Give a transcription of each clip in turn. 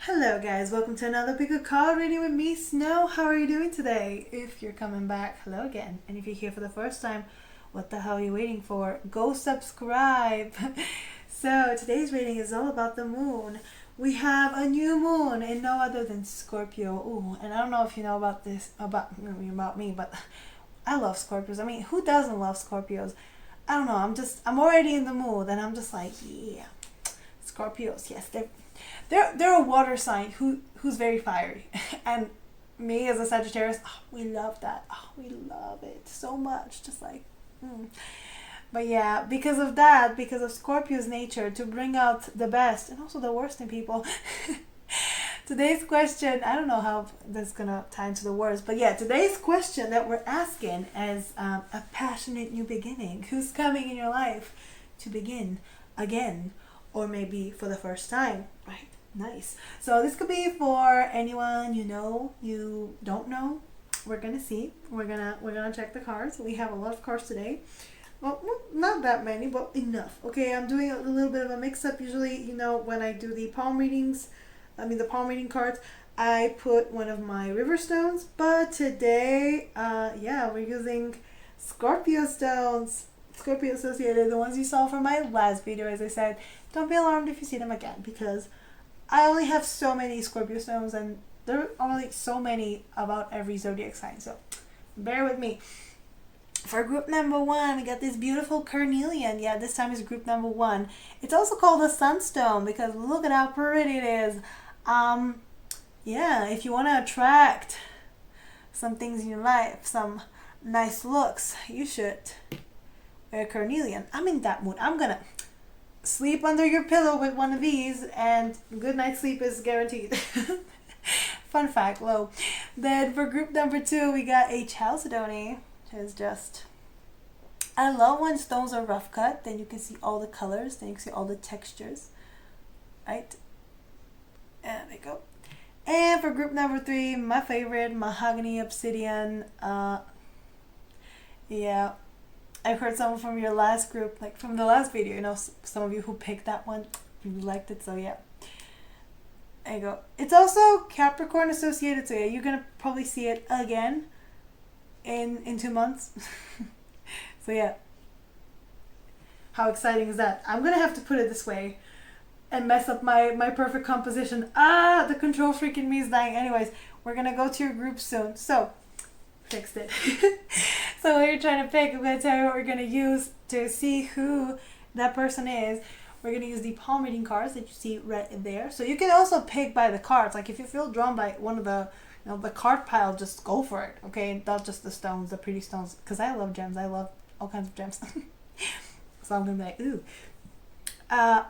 Hello guys, welcome to another pick a card reading with me, Snow. How are you doing today? If you're coming back, hello again. And if you're here for the first time, what the hell are you waiting for? Go subscribe. So today's reading is all about the moon. We have a new moon and no other than Scorpio. Ooh, and I don't know if you know about this, about me, but I love Scorpios. I mean, who doesn't love Scorpios? I don't know, I'm already in the mood and I'm just like, yeah. Scorpios, yes, they're a water sign who's very fiery, and me as a Sagittarius, we love that. We love it so much, just like. But yeah, because of that, because of Scorpio's nature to bring out the best and also the worst in people. Today's question, I don't know how that's gonna tie into the words, but yeah, today's question that we're asking is a passionate new beginning. Who's coming in your life to begin again? Or maybe for the first time, right? Nice. So this could be for anyone you know, you don't know. We're gonna see. We're gonna check the cards. We have a lot of cards today. Well, not that many, but enough. Okay, I'm doing a little bit of a mix-up. Usually, you know, when I do the palm readings, the palm reading cards, I put one of my river stones. But today, yeah, we're using Scorpio stones. Scorpio associated, the ones you saw from my last video. As I said, don't be alarmed if you see them again, because I only have so many Scorpio stones and there are only so many about every zodiac sign, so bear with me. For group number 1, we got this beautiful Carnelian. Yeah, this time is group number 1. It's also called a sunstone because look at how pretty it is. Yeah, if you want to attract some things in your life, some nice looks, you should wear Carnelian. I'm in that mood. I'm gonna sleep under your pillow with one of these and good night's sleep is guaranteed. Fun fact, low. Then for group number 2, we got a Chalcedony. It's just, I love when stones are rough cut, then you can see all the colors, then you can see all the textures, right? And there we go. And for group number 3, my favorite, Mahagony, Obsidian. Yeah, I've heard some from your last group, like from the last video, you know, some of you who picked that one, you liked it, so yeah. There you go. It's also Capricorn associated, so yeah, you're gonna probably see it again in 2 months. So yeah. How exciting is that? I'm gonna have to put it this way and mess up my perfect composition. The control freak in me is dying. Anyways, we're gonna go to your group soon. So fixed it. So when you're trying to pick, I'm going to tell you what we're going to use to see who that person is. We're going to use the palm reading cards that you see right there. So you can also pick by the cards. Like if you feel drawn by one of the, you know, the card pile, just go for it. Okay, not just the stones, the pretty stones. Because I love gems. I love all kinds of gems. So I'm going to be like, ooh.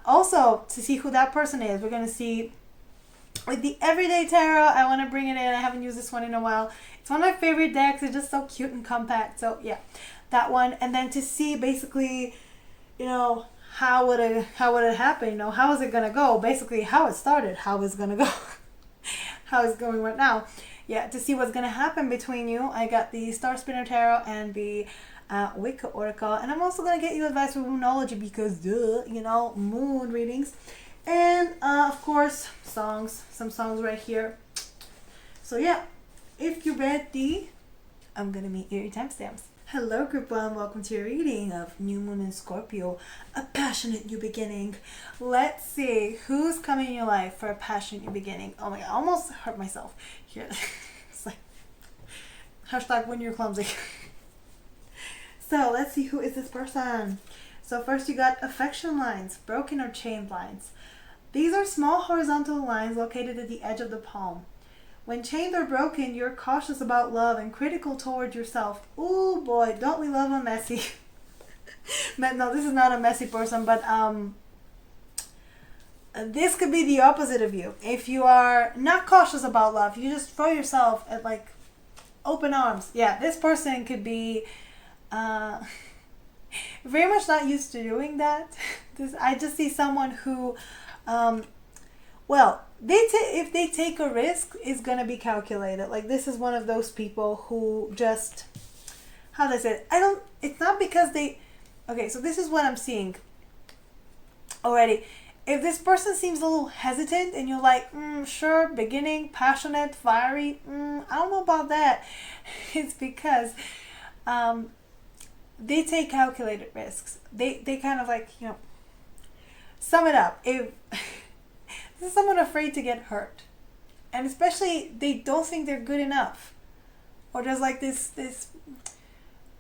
Also, to see who that person is, we're going to see with the Everyday Tarot. I want to bring it in. I haven't used this one in a while. It's one of my favorite decks. It's just so cute and compact. So yeah, that one. And then to see basically, you know, how would it happen? You know, how is it gonna go? Basically, how it started, how it's gonna go, how it's going right now. Yeah, to see what's gonna happen between you. I got the Star Spinner Tarot and the Wicca Oracle, and I'm also gonna get you advice for Moonology because, you know, moon readings, and of course some songs right here. So yeah. If you're ready, I'm gonna meet your timestamps. Hello group 1, welcome to your reading of New Moon in Scorpio, a passionate new beginning. Let's see who's coming in your life for a passionate new beginning. Oh my god, I almost hurt myself here. It's like hashtag when you're clumsy. So let's see who is this person. So first you got affection lines, broken or chained lines. These are small horizontal lines located at the edge of the palm. When chained or broken, you're cautious about love and critical toward yourself. Ooh boy, don't we love a messy. But no, this is not a messy person, but this could be the opposite of you. If you are not cautious about love, you just throw yourself at like open arms. Yeah, this person could be very much not used to doing that. I just see someone who well, if they take a risk, it's gonna be calculated. Like this is one of those people who just, how do I say it? It's not because they, okay, so this is what I'm seeing already. if this person seems a little hesitant and you're like, sure, beginning, passionate, fiery, I don't know about that. It's because they take calculated risks. They kind of like, sum it up. If this is someone afraid to get hurt, and especially they don't think they're good enough, or there's like this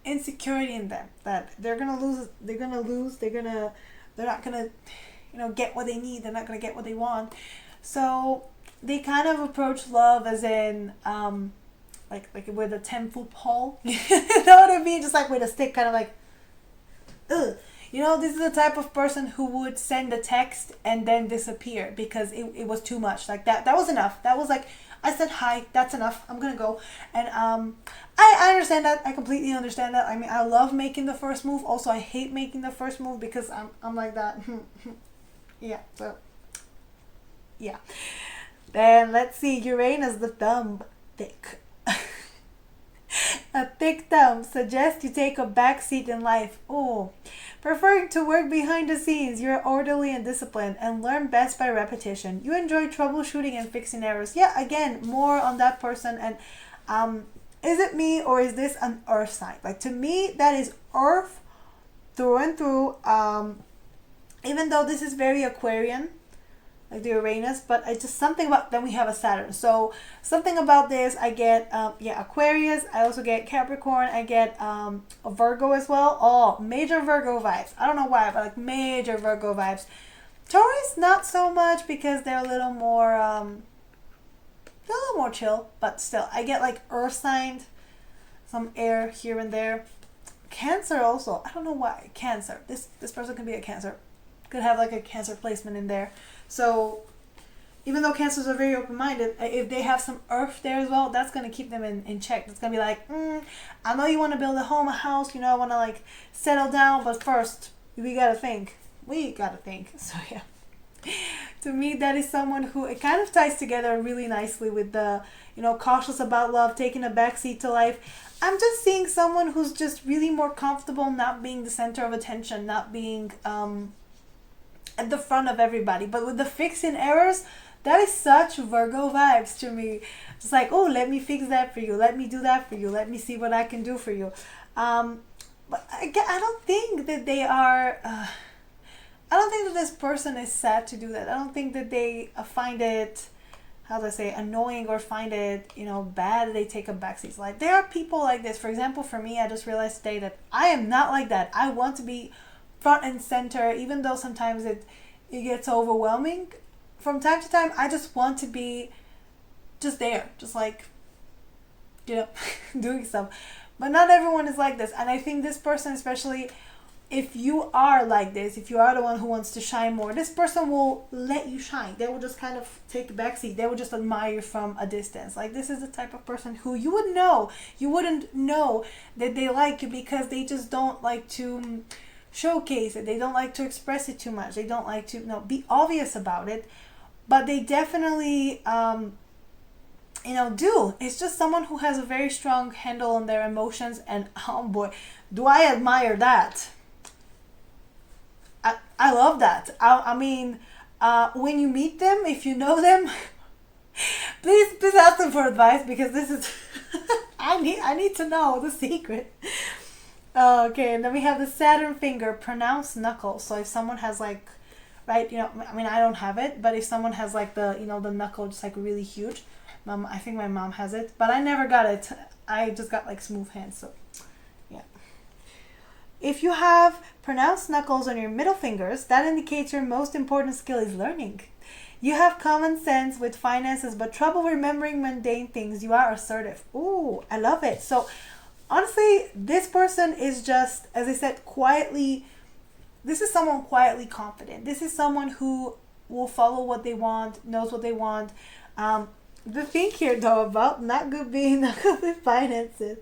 insecurity in them that they're not gonna get what they need. They're not gonna get what they want. So they kind of approach love as in like with a 10-foot pole. You know what I mean? Just like with a stick, kind of like, ugh. This is the type of person who would send a text and then disappear because it was too much. Like that was enough. That was like, I said hi, that's enough, I'm gonna go. And I understand that. I completely understand that. I mean, I love making the first move. Also, I hate making the first move because I'm like that. Yeah, so yeah. Then let's see, Uranus, the thumb, thick. A thick thumb suggests you take a back seat in life. Oh, preferring to work behind the scenes, you're orderly and disciplined and learn best by repetition. You enjoy troubleshooting and fixing errors. Yeah, again, more on that person. And is it me or is this an earth sign? Like, to me, that is earth through and through. Even though this is very Aquarian, like the Uranus, but it's just something about, then we have a Saturn. So something about this, I get Aquarius, I also get Capricorn, I get a Virgo as well. Oh, major Virgo vibes. I don't know why, but like major Virgo vibes. Taurus, not so much because they're a little more chill, but still, I get like earth signs, some air here and there. Cancer also, I don't know why. Cancer, this person can be a Cancer, could have like a Cancer placement in there. So even though Cancers are very open-minded, if they have some earth there as well, that's going to keep them in check. It's going to be like, I know you want to build a home, a house, I want to like settle down, but first we got to think. So yeah, to me, that is someone who, it kind of ties together really nicely with the, cautious about love, taking a backseat to life. I'm just seeing someone who's just really more comfortable not being the center of attention, not being at the front of everybody. But with the fixing errors, that is such Virgo vibes to me. It's like, oh, let me fix that for you. Let me do that for you. Let me see what I can do for you. But again, I don't think that they are... I don't think that this person is sad to do that. I don't think that they find it, how do I say, annoying or find it, bad that they take a backseat. Like, there are people like this. For example, for me, I just realized today that I am not like that. I want to be front and center, even though sometimes it gets overwhelming. From time to time, I just want to be just there, just like, doing stuff. But not everyone is like this. And I think this person, especially if you are like this, if you are the one who wants to shine more, this person will let you shine. They will just kind of take a backseat. They will just admire you from a distance. Like, this is the type of person who you wouldn't know that they like you, because they just don't like to showcase it. They don't like to express it too much. They don't like to be obvious about it, but they definitely do. It's just someone who has a very strong handle on their emotions, and oh boy, do I admire that. I love that. I mean, when you meet them, if you know them, please ask them for advice, because this is I need to know the secret. Okay, and then we have the Saturn finger, pronounced knuckle. So if someone has like, right, I mean, I don't have it, but if someone has like the, the knuckle just like really huge, I think my mom has it, but I never got it. I just got like smooth hands, so yeah. If you have pronounced knuckles on your middle fingers, that indicates your most important skill is learning. You have common sense with finances, but trouble remembering mundane things. You are assertive. Ooh, I love it. So honestly, this person is just, as I said, this is someone quietly confident. This is someone who will follow what they want, knows what they want. The thing here, though, about not good with finances.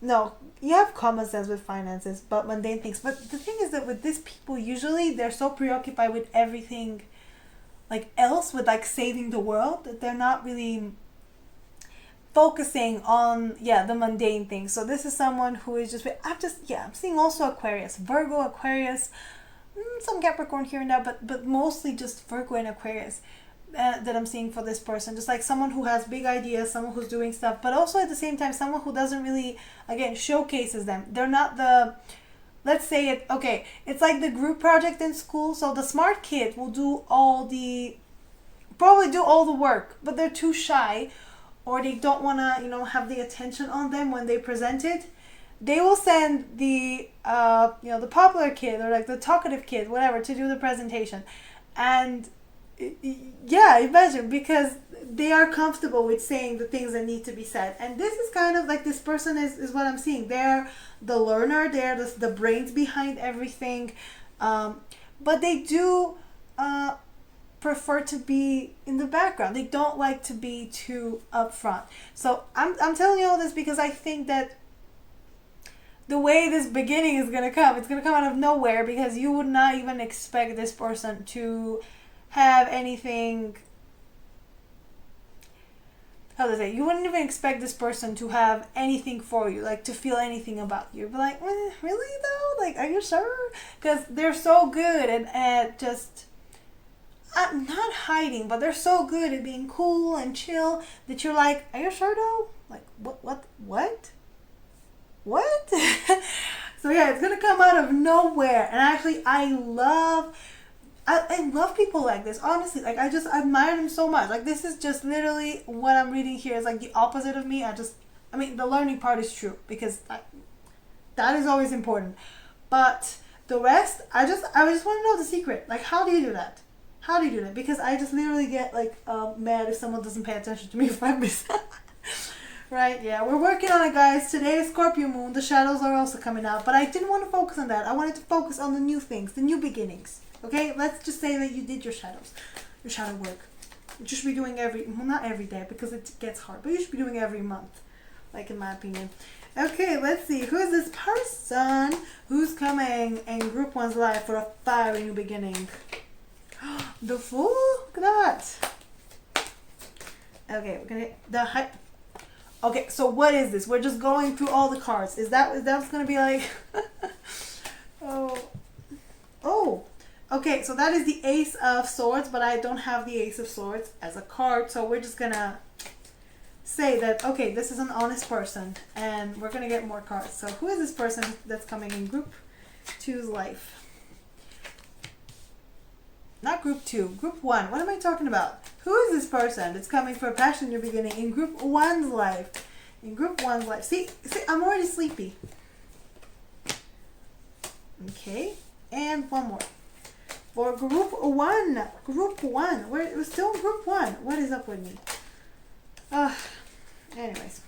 No, you have common sense with finances, but mundane things. But the thing is that with these people, usually they're so preoccupied with everything like else, with like saving the world, that they're not really focusing on the mundane things. So this is someone who is I'm seeing also Aquarius, Virgo, Aquarius, some Capricorn here and there, but mostly just Virgo and Aquarius that I'm seeing for this person. Just like someone who has big ideas, someone who's doing stuff, but also at the same time someone who doesn't really, again, showcases them. They're not the, let's say it, okay, it's like the group project in school. So the smart kid will probably do all the work, but they're too shy, or they don't want to, have the attention on them when they present it. They will send the the popular kid, or like the talkative kid, whatever, to do the presentation. And yeah, imagine, because they are comfortable with saying the things that need to be said. And this is kind of like, this person is what I'm seeing. They're the learner, they're the brains behind everything, but they do prefer to be in the background. They don't like to be too upfront. So I'm telling you all this because I think that the way this beginning is going to come, it's going to come out of nowhere, because you would not even expect this person to have anything, how to say, you wouldn't even expect this person to have anything for you, like to feel anything about you. You'd be like, really though? Like, are you sure? Because they're so good at just, not hiding, but they're so good at being cool and chill that you're like, are you sure though? Like, what? So yeah, it's gonna come out of nowhere. And actually, I love people like this, honestly. Like, I just admire them so much. Like, this is just literally what I'm reading here is like the opposite of me. The learning part is true, because that is always important. But the rest, I just want to know the secret. Like, how do you do that? Because I just literally get like mad if someone doesn't pay attention to me for 5 minutes. Right, yeah, we're working on it, guys. Today is Scorpio moon. The shadows are also coming out, but I didn't want to focus on that. I wanted to focus on the new things, the new beginnings. Okay, let's just say that you did your shadow work. You should be doing not every day, because it gets hard, but you should be doing every month, like, in my opinion. Okay, let's see. Who is this person who's coming in Group 1's life for a fiery new beginning? The Fool? Look at that. Okay, we're gonna Okay, so what is this? We're just going through all the cards. Is that what's gonna be like? Oh. Okay, so that is the Ace of Swords, but I don't have the Ace of Swords as a card, so we're just gonna say that, okay, this is an honest person, and we're gonna get more cards. So who is this person that's coming in Group 2's life? Not Group 2, Group 1. What am I talking about? Who is this person that's coming for a passion new beginning in Group 1's life? In Group 1's life. See, I'm already sleepy. Okay, and one more. For Group 1. We're still in Group 1. What is up with me? Anyways.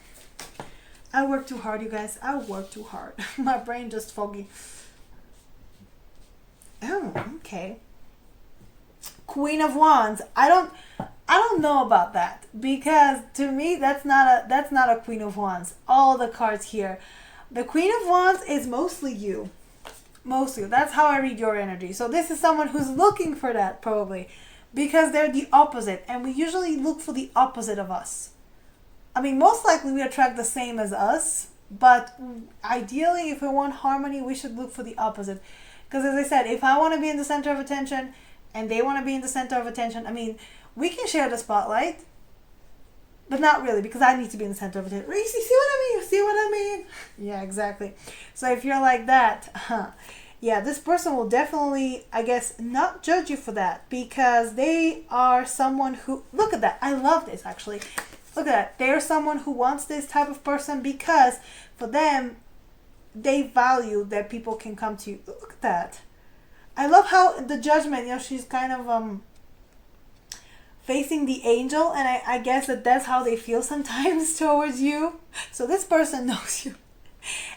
I work too hard, you guys. I work too hard. My brain just foggy. Oh, okay. Queen of Wands. I don't know about that, because to me that's not a Queen of Wands. All the cards here, the Queen of Wands is mostly you. That's how I read your energy. So this is someone who's looking for that, probably, because they're the opposite, and we usually look for the opposite of us. I mean, most likely we attract the same as us, but ideally, if we want harmony, we should look for the opposite. Because as I said, if I want to be in the center of attention and they want to be in the center of attention, I mean, we can share the spotlight, but not really, because I need to be in the center of attention. You see what I mean? Yeah, exactly. So if you're like that, yeah, this person will definitely, I guess, not judge you for that, because they are someone who, look at that. I love this, actually. Look at that. They're someone who wants this type of person, because for them, they value that people can come to you. Look at that. I love how the Judgment, she's kind of facing the angel, and I guess that's how they feel sometimes towards you. So this person knows you.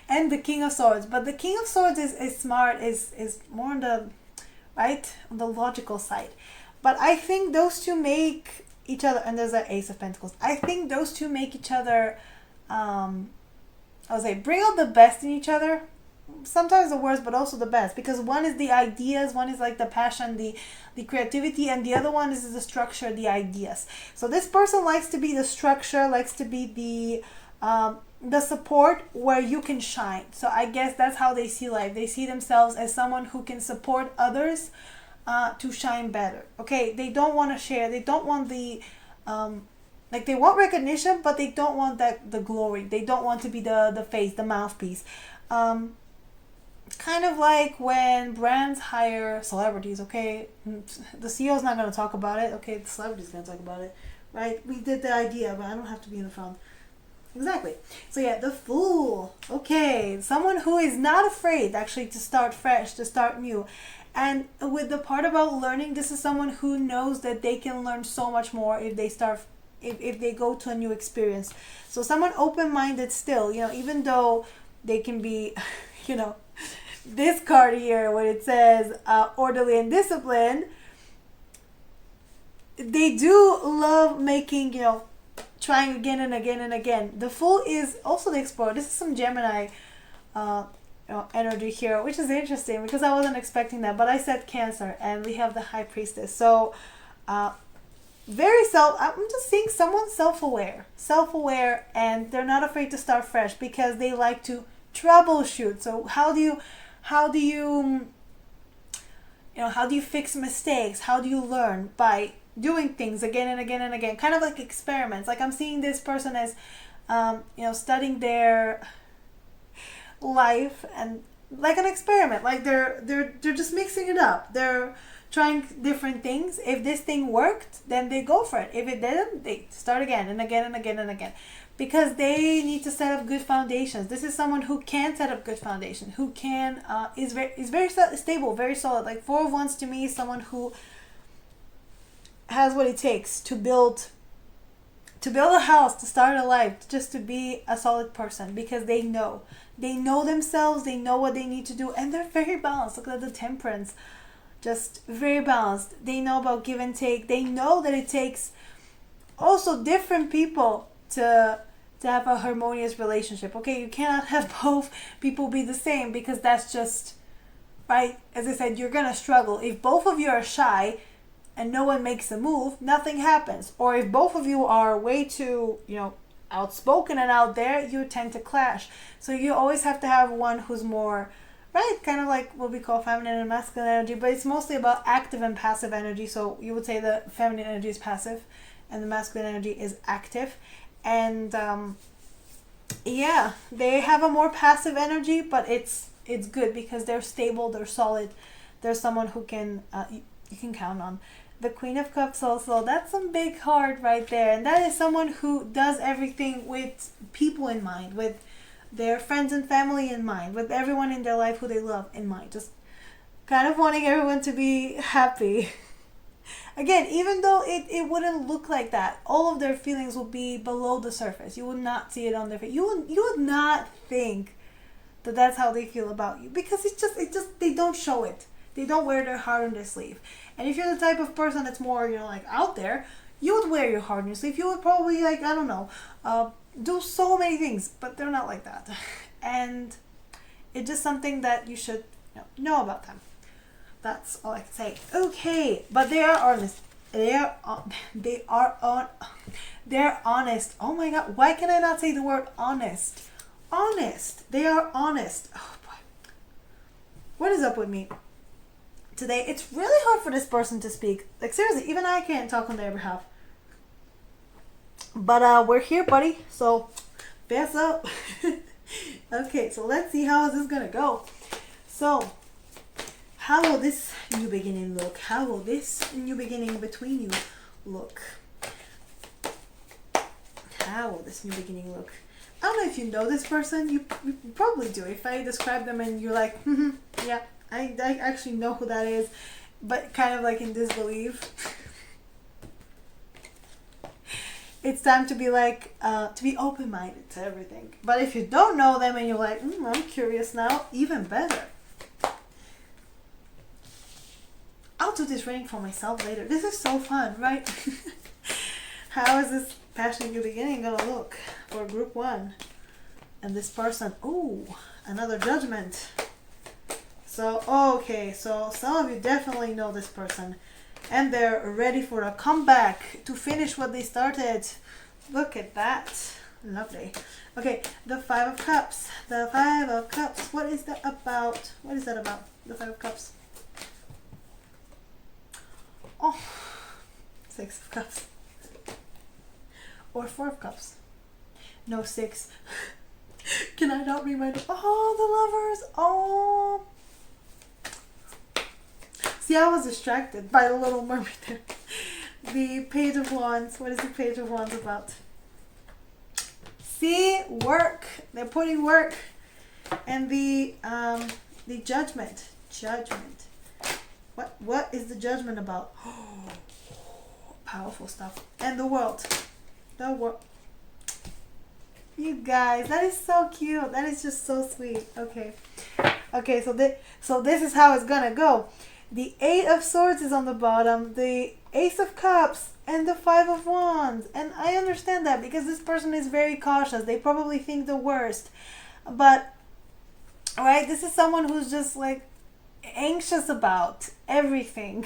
And the King of Swords. But the King of Swords is smart, is more on the, right, on the logical side. But I think those two make each other, and there's an Ace of Pentacles. I think those two make each other, bring out the best in each other. Sometimes the worst, but also the best, because one is the ideas, one is like the passion, the creativity, and the other one is the structure, the ideas. So this person likes to be the structure, likes to be the the support where you can shine. So I guess that's how they see life. They see themselves as someone who can support others to shine better. Okay, they don't want to share. They don't want the like, they want recognition, but they don't want the glory. They don't want to be the face, the mouthpiece. Kind of like when brands hire celebrities. Okay, the CEO is not going to talk about it. Okay, the celebrity is going to talk about it, right? We did the idea, but I don't have to be in the front. Exactly. So yeah, the Fool. Okay, someone who is not afraid actually to start fresh, to start new. And with the part about learning, this is someone who knows that they can learn so much more if they start, if they go to a new experience. So someone open-minded still, you know, even though they can be, you know, this card here where it says orderly and disciplined, they do love making, you know, trying again and again and again. The Fool is also the explorer. This is some Gemini energy here, which is interesting because I wasn't expecting that, but I said Cancer and we have the High Priestess. So I'm just seeing someone self-aware, and they're not afraid to start fresh because they like to troubleshoot. So how do you fix mistakes? How do you learn? By doing things again and again and again, kind of like experiments. Like I'm seeing this person as studying their life and like an experiment. Like they're just mixing it up. They're trying different things. If this thing worked, then they go for it. If it didn't, they start again and again and again and again, because they need to set up good foundations. This is someone who can set up good foundation, who can is very stable, very solid. Like Four of Wands to me is someone who has what it takes to build a house, to start a life, just to be a solid person, because they know themselves, they know what they need to do, and they're very balanced. Look at the Temperance, just very balanced. They know about give and take. They know that it takes also different people to have a harmonious relationship. Okay, you cannot have both people be the same, because that's just, right, as I said, you're gonna struggle. If both of you are shy and no one makes a move, nothing happens. Or if both of you are way too, outspoken and out there, you tend to clash. So you always have to have one who's more, right, kind of like what we call feminine and masculine energy, but it's mostly about active and passive energy. So you would say the feminine energy is passive and the masculine energy is active. And they have a more passive energy, but it's good because they're stable, they're solid. They're someone who can you can count on. The Queen of Cups also, that's some big heart right there. And that is someone who does everything with people in mind, with their friends and family in mind, with everyone in their life who they love in mind. Just kind of wanting everyone to be happy. Again, even though it wouldn't look like that, all of their feelings will be below the surface. You would not see it on their face. You would not think that that's how they feel about you, because it's just they don't show it. They don't wear their heart on their sleeve. And if you're the type of person that's more, like out there, you would wear your heart on your sleeve. You would probably, do so many things, but they're not like that. And it's just something that you should know about them. That's all I can say. Okay, but they are honest. They're honest. Oh my God, why can I not say the word honest? Honest. They are honest. Oh boy. What is up with me today? It's really hard for this person to speak. Like seriously, even I can't talk on their behalf. But we're here, buddy. So fess up. Okay, so let's see how is this gonna go. So how will this new beginning look? How will this new beginning between you look? How will this new beginning look? I don't know if you know this person. You probably do. If I describe them and you're like, yeah, I actually know who that is, but kind of like in disbelief. It's time to be like, to be open-minded to everything. But if you don't know them and you're like, I'm curious now, even better. I'll do this reading for myself later. This is so fun, right? How is this passionate new beginning gonna look for group 1? And this person, another Judgment. So, okay, so some of you definitely know this person. And they're ready for a comeback to finish what they started. Look at that. Lovely. Okay, the Five of Cups. The Five of Cups. What is that about? What is that about? The Five of Cups. Oh, Six of Cups. Or Four of Cups. No, six. Can I not read my... Oh, the Lovers. Oh. See, I was distracted by the Little Mermaid there. The Page of Wands. What is the Page of Wands about? See, work. They're putting work. And the Judgment. Judgment. What is the Judgment about? Oh, powerful stuff. And the World. The World. You guys, that is so cute. That is just so sweet. Okay. Okay, so this is how it's gonna go. The Eight of Swords is on the bottom, the Ace of Cups, and the Five of Wands. And I understand that because this person is very cautious. They probably think the worst. But, right, this is someone who's just like anxious about everything.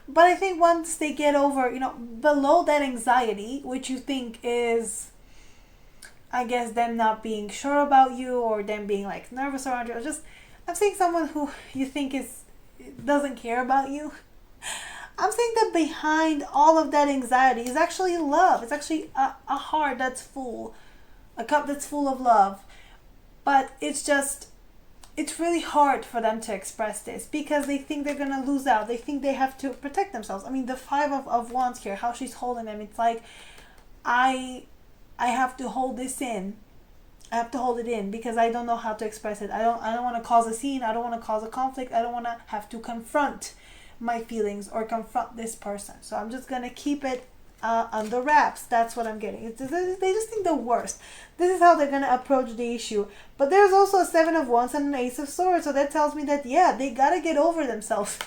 But I think once they get over, below that anxiety, which you think is, I guess, them not being sure about you or them being like nervous around you, I'm seeing someone who you think doesn't care about you. I'm saying that behind all of that anxiety is actually love. It's actually a heart that's full, a cup that's full of love. But it's really hard for them to express this because they think they're going to lose out. They think they have to protect themselves. I mean, the Five of Wands here, how she's holding them, it's like, I have to hold this in. I have to hold it in because I don't know how to express it. I don't want to cause a scene. I don't want to cause a conflict. I don't want to have to confront my feelings or confront this person. So I'm just going to keep it under wraps. That's what I'm getting. They just think the worst. This is how they're going to approach the issue. But there's also a Seven of Wands and an Ace of Swords. So that tells me that, yeah, they got to get over themselves.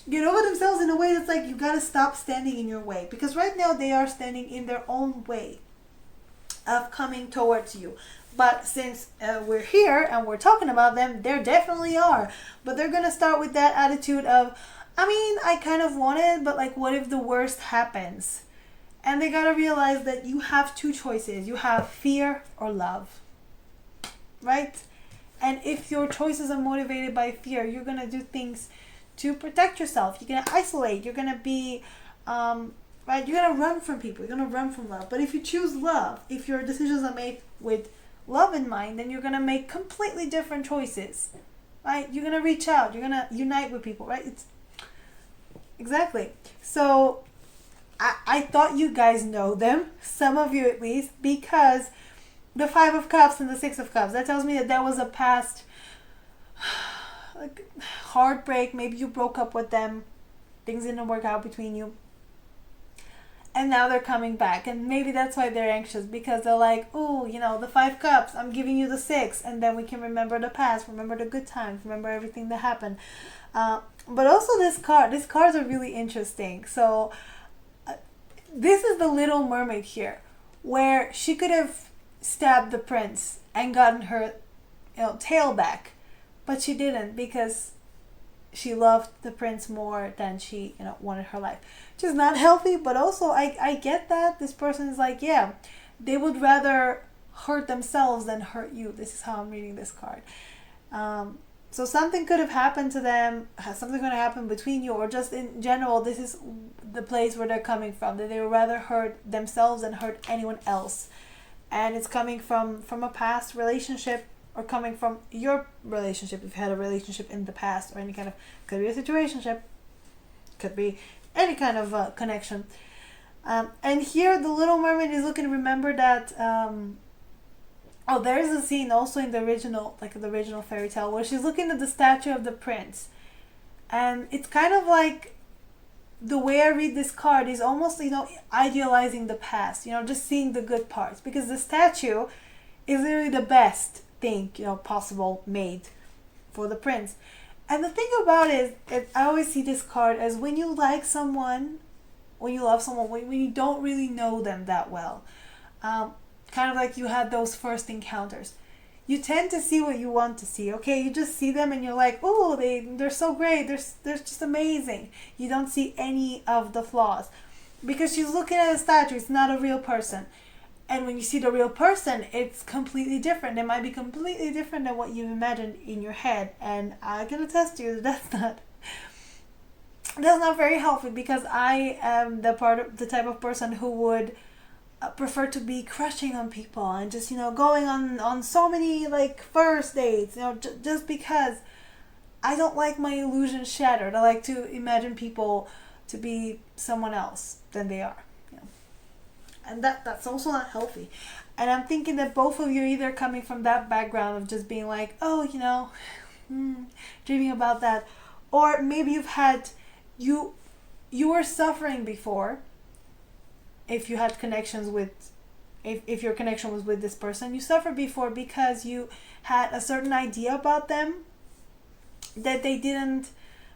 Get over themselves in a way that's like, you got to stop standing in your way. Because right now they are standing in their own way of coming towards you. But since we're here and we're talking about them, there definitely are. But they're going to start with that attitude of, I mean, I kind of want it, but like, what if the worst happens? And they got to realize that you have two choices. You have fear or love. Right? And if your choices are motivated by fear, you're going to do things to protect yourself. You're going to isolate. You're going to be... right? You're going to run from people. You're going to run from love. But if you choose love, if your decisions are made with love in mind, then you're going to make completely different choices. Right? You're going to reach out. You're going to unite with people. Right? Exactly. So I thought you guys know them. Some of you at least. Because the Five of Cups and the Six of Cups. That tells me that there was a past like heartbreak. Maybe you broke up with them. Things didn't work out between you. And now they're coming back. And maybe that's why they're anxious. Because they're like, oh, the Five Cups. I'm giving you the Six. And then we can remember the past. Remember the good times. Remember everything that happened. But also this card. These cards are really interesting. So this is the Little Mermaid here. Where she could have stabbed the prince. And gotten her tail back. But she didn't. Because she loved the prince more than she wanted her life. Which is not healthy, but also I get that this person is like, yeah, they would rather hurt themselves than hurt you. This is how I'm reading this card. So something could have happened to them, something going to happen between you, or just in general, this is the place where they're coming from, that they would rather hurt themselves than hurt anyone else. And it's coming from a past relationship, or coming from your relationship, if you had a relationship in the past, or any kind of, could be a situationship, could be any kind of connection. And here the Little Mermaid is looking to remember that there is a scene also in the original fairy tale where she's looking at the statue of the prince, and it's kind of like the way I read this card is almost idealizing the past, just seeing the good parts, because the statue is literally the best thing possible made for the prince. And the thing about it is, I always see this card as when you like someone, when you love someone, when you don't really know them that well, kind of like you had those first encounters, you tend to see what you want to see. Okay, you just see them and you're like, oh, they're so great, they're just amazing. You don't see any of the flaws. because she's looking at a statue. It's not a real person. And when you see the real person, it's completely different. It might be completely different than what you've imagined in your head. And I can attest to you that that's not very healthy, because I am the type of person who would prefer to be crushing on people and just, going on so many like first dates, just because I don't like my illusions shattered. I like to imagine people to be someone else than they are. And that's also not healthy. And I'm thinking that both of you are either coming from that background of just being like, oh, dreaming about that, or maybe you were suffering before. If you had connections with, if your connection was with this person, you suffered before because you had a certain idea about them that they didn't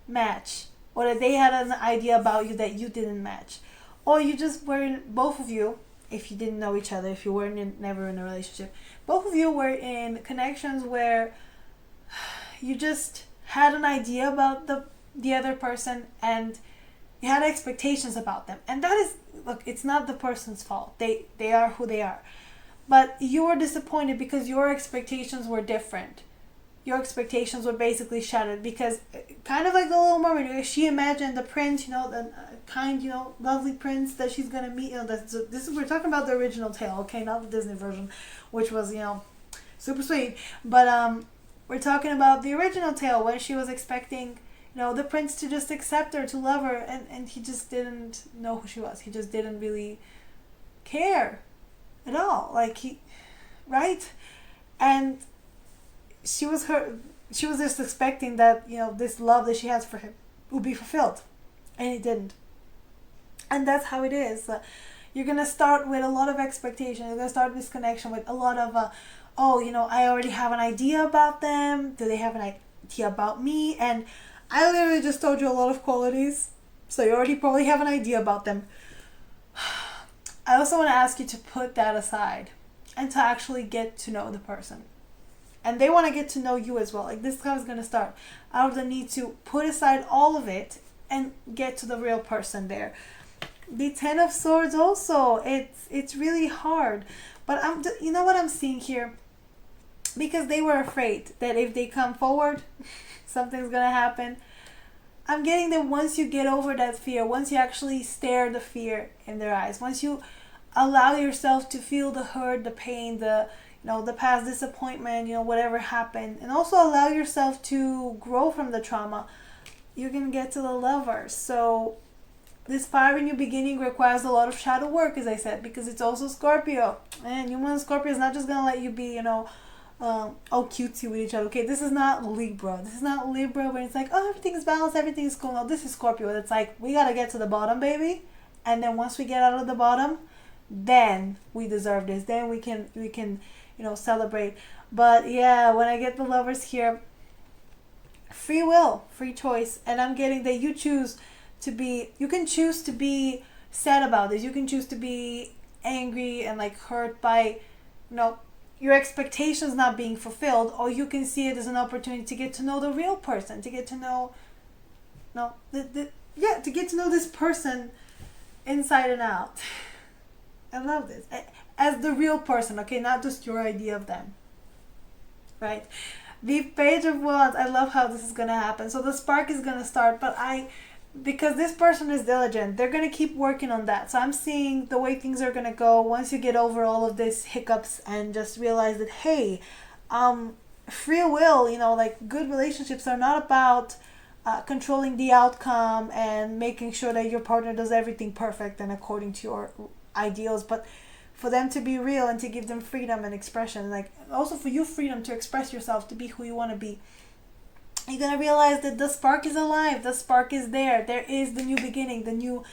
match, or that they had an idea about you that you didn't match. Or you just weren't, both of you, if you didn't know each other, if you weren't never in a relationship, both of you were in connections where you just had an idea about the other person, and you had expectations about them. And that is, look, it's not the person's fault. They are who they are. But you were disappointed because your expectations were different. Your expectations were basically shattered, because kind of like the Little Mermaid, she imagined the prince, the kind, lovely prince that she's gonna meet. We're talking about the original tale, okay, not the Disney version, which was super sweet. But we're talking about the original tale, where she was expecting the prince to just accept her, to love her, and he just didn't know who she was. He just didn't really care at all, right? And she was just expecting that this love that she has for him would be fulfilled, and it didn't. And that's how it is. You're gonna start with a lot of expectation. You're gonna start this connection with a lot of I already have an idea about them. Do they have an idea about me? And I literally just told you a lot of qualities, so you already probably have an idea about them. I also want to ask you to put that aside and to actually get to know the person. And they want to get to know you as well. This is how it's going to start. Out of the need to put aside all of it and get to the real person there. The Ten of Swords also, it's really hard. But you know what I'm seeing here? Because they were afraid that if they come forward, something's going to happen. I'm getting that once you get over that fear, once you actually stare the fear in their eyes, once you allow yourself to feel the hurt, the pain, the past disappointment, whatever happened, and also allow yourself to grow from the trauma, you can get to the Lovers. So this fire in your beginning requires a lot of shadow work, as I said, because it's also Scorpio. And human Scorpio is not just going to let you be, all cutesy with each other. Okay, this is not Libra. This is not Libra where it's like, oh, everything's balanced, everything's cool. No, this is Scorpio. It's like, we got to get to the bottom, baby. And then once we get out of the bottom, then we deserve this. Then we can celebrate. But yeah, when I get the Lovers here, free will, free choice. And I'm getting that you can choose to be sad about this. You can choose to be angry and hurt by, your expectations not being fulfilled, or you can see it as an opportunity to get to know the real person, to get to know, to get to know this person inside and out. I love this. As the real person, okay, not just your idea of them. Right? The Page of Wands, I love how this is going to happen. So the spark is going to start, but because this person is diligent, they're going to keep working on that. So I'm seeing the way things are going to go once you get over all of these hiccups and just realize that, hey, free will, good relationships are not about controlling the outcome and making sure that your partner does everything perfect and according to your ideals, but for them to be real and to give them freedom and expression, also for you freedom to express yourself, to be who you want to be. You're going to realize that the spark is alive, the spark is there is the new beginning, the new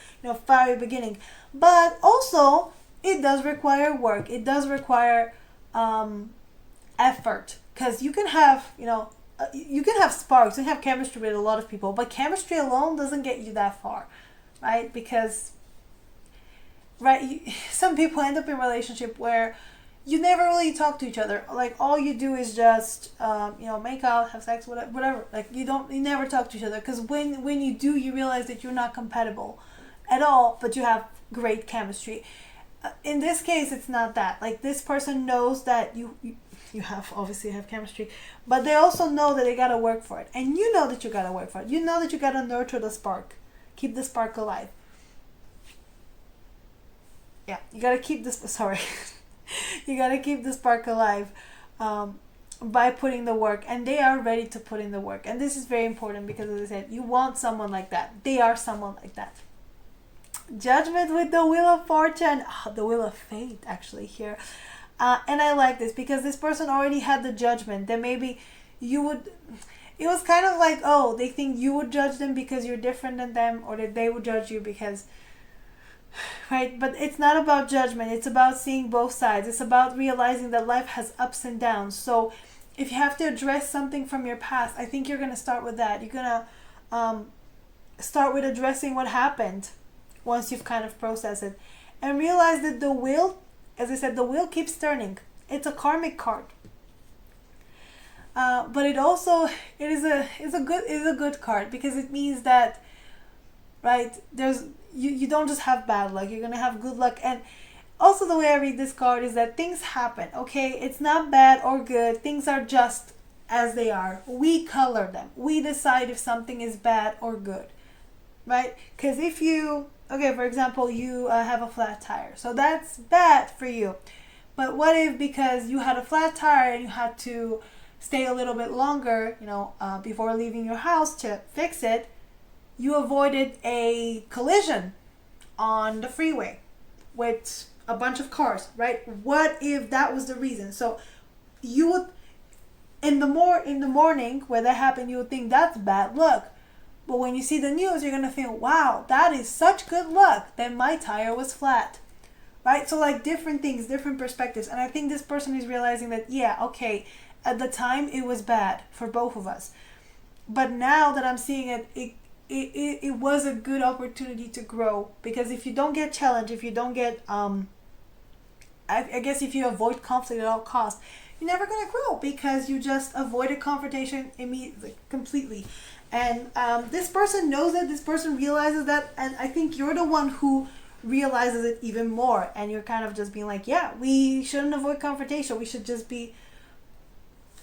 fiery beginning. But also it does require work, it does require effort, because you can have sparks, you can have chemistry with a lot of people, but chemistry alone doesn't get you that far, right? Because some people end up in a relationship where you never really talk to each other. All you do is just make out, have sex, whatever. You never talk to each other, because when you do, you realize that you're not compatible at all, but you have great chemistry. In this case, it's not that. Like, this person knows that you have obviously have chemistry, but they also know that they gotta work for it, and you know that you gotta work for it. You know that you gotta nurture the spark, keep the spark alive. Yeah, you gotta keep this. Sorry, you gotta keep the spark alive by putting the work, and they are ready to put in the work. And this is very important because, as I said, you want someone like that. They are someone like that. Judgment with the Wheel of Fortune, the Wheel of Fate actually here. And I like this because this person already had the judgment that maybe you would, it was kind of like, oh, they think you would judge them because you're different than them, or that they would judge you because, right? But it's not about judgment. It's about seeing both sides. It's about realizing that life has ups and downs. So if you have to address something from your past, I think you're going to start with that. You're going to start with addressing what happened once you've kind of processed it, and realize that the wheel, as I said, the wheel keeps turning. It's a karmic card, but it also is a good card, because it means that, right, there's you don't just have bad luck, you're gonna have good luck. And also, the way I read this card is that things happen. Okay, it's not bad or good. Things are just as they are. We color them. We decide if something is bad or good, right? Because if you, okay, for example, you have a flat tire, so that's bad for you. But what if, because you had a flat tire and you had to stay a little bit longer, before leaving your house to fix it, you avoided a collision on the freeway with a bunch of cars, right? What if that was the reason? So you would, in the morning where that happened, you would think that's bad luck. But when you see the news, you're going to feel, wow, that is such good luck that my tire was flat, right? So, like, different things, different perspectives. And I think this person is realizing that, yeah, okay, at the time it was bad for both of us. But now that I'm seeing it, it was a good opportunity to grow. Because if you don't get challenged, if you don't get, I guess if you avoid conflict at all costs, you're never going to grow, because you just avoided confrontation immediately, completely. And this person knows that, this person realizes that, and I think you're the one who realizes it even more, and you're kind of just being like, yeah, we shouldn't avoid confrontation, we should just be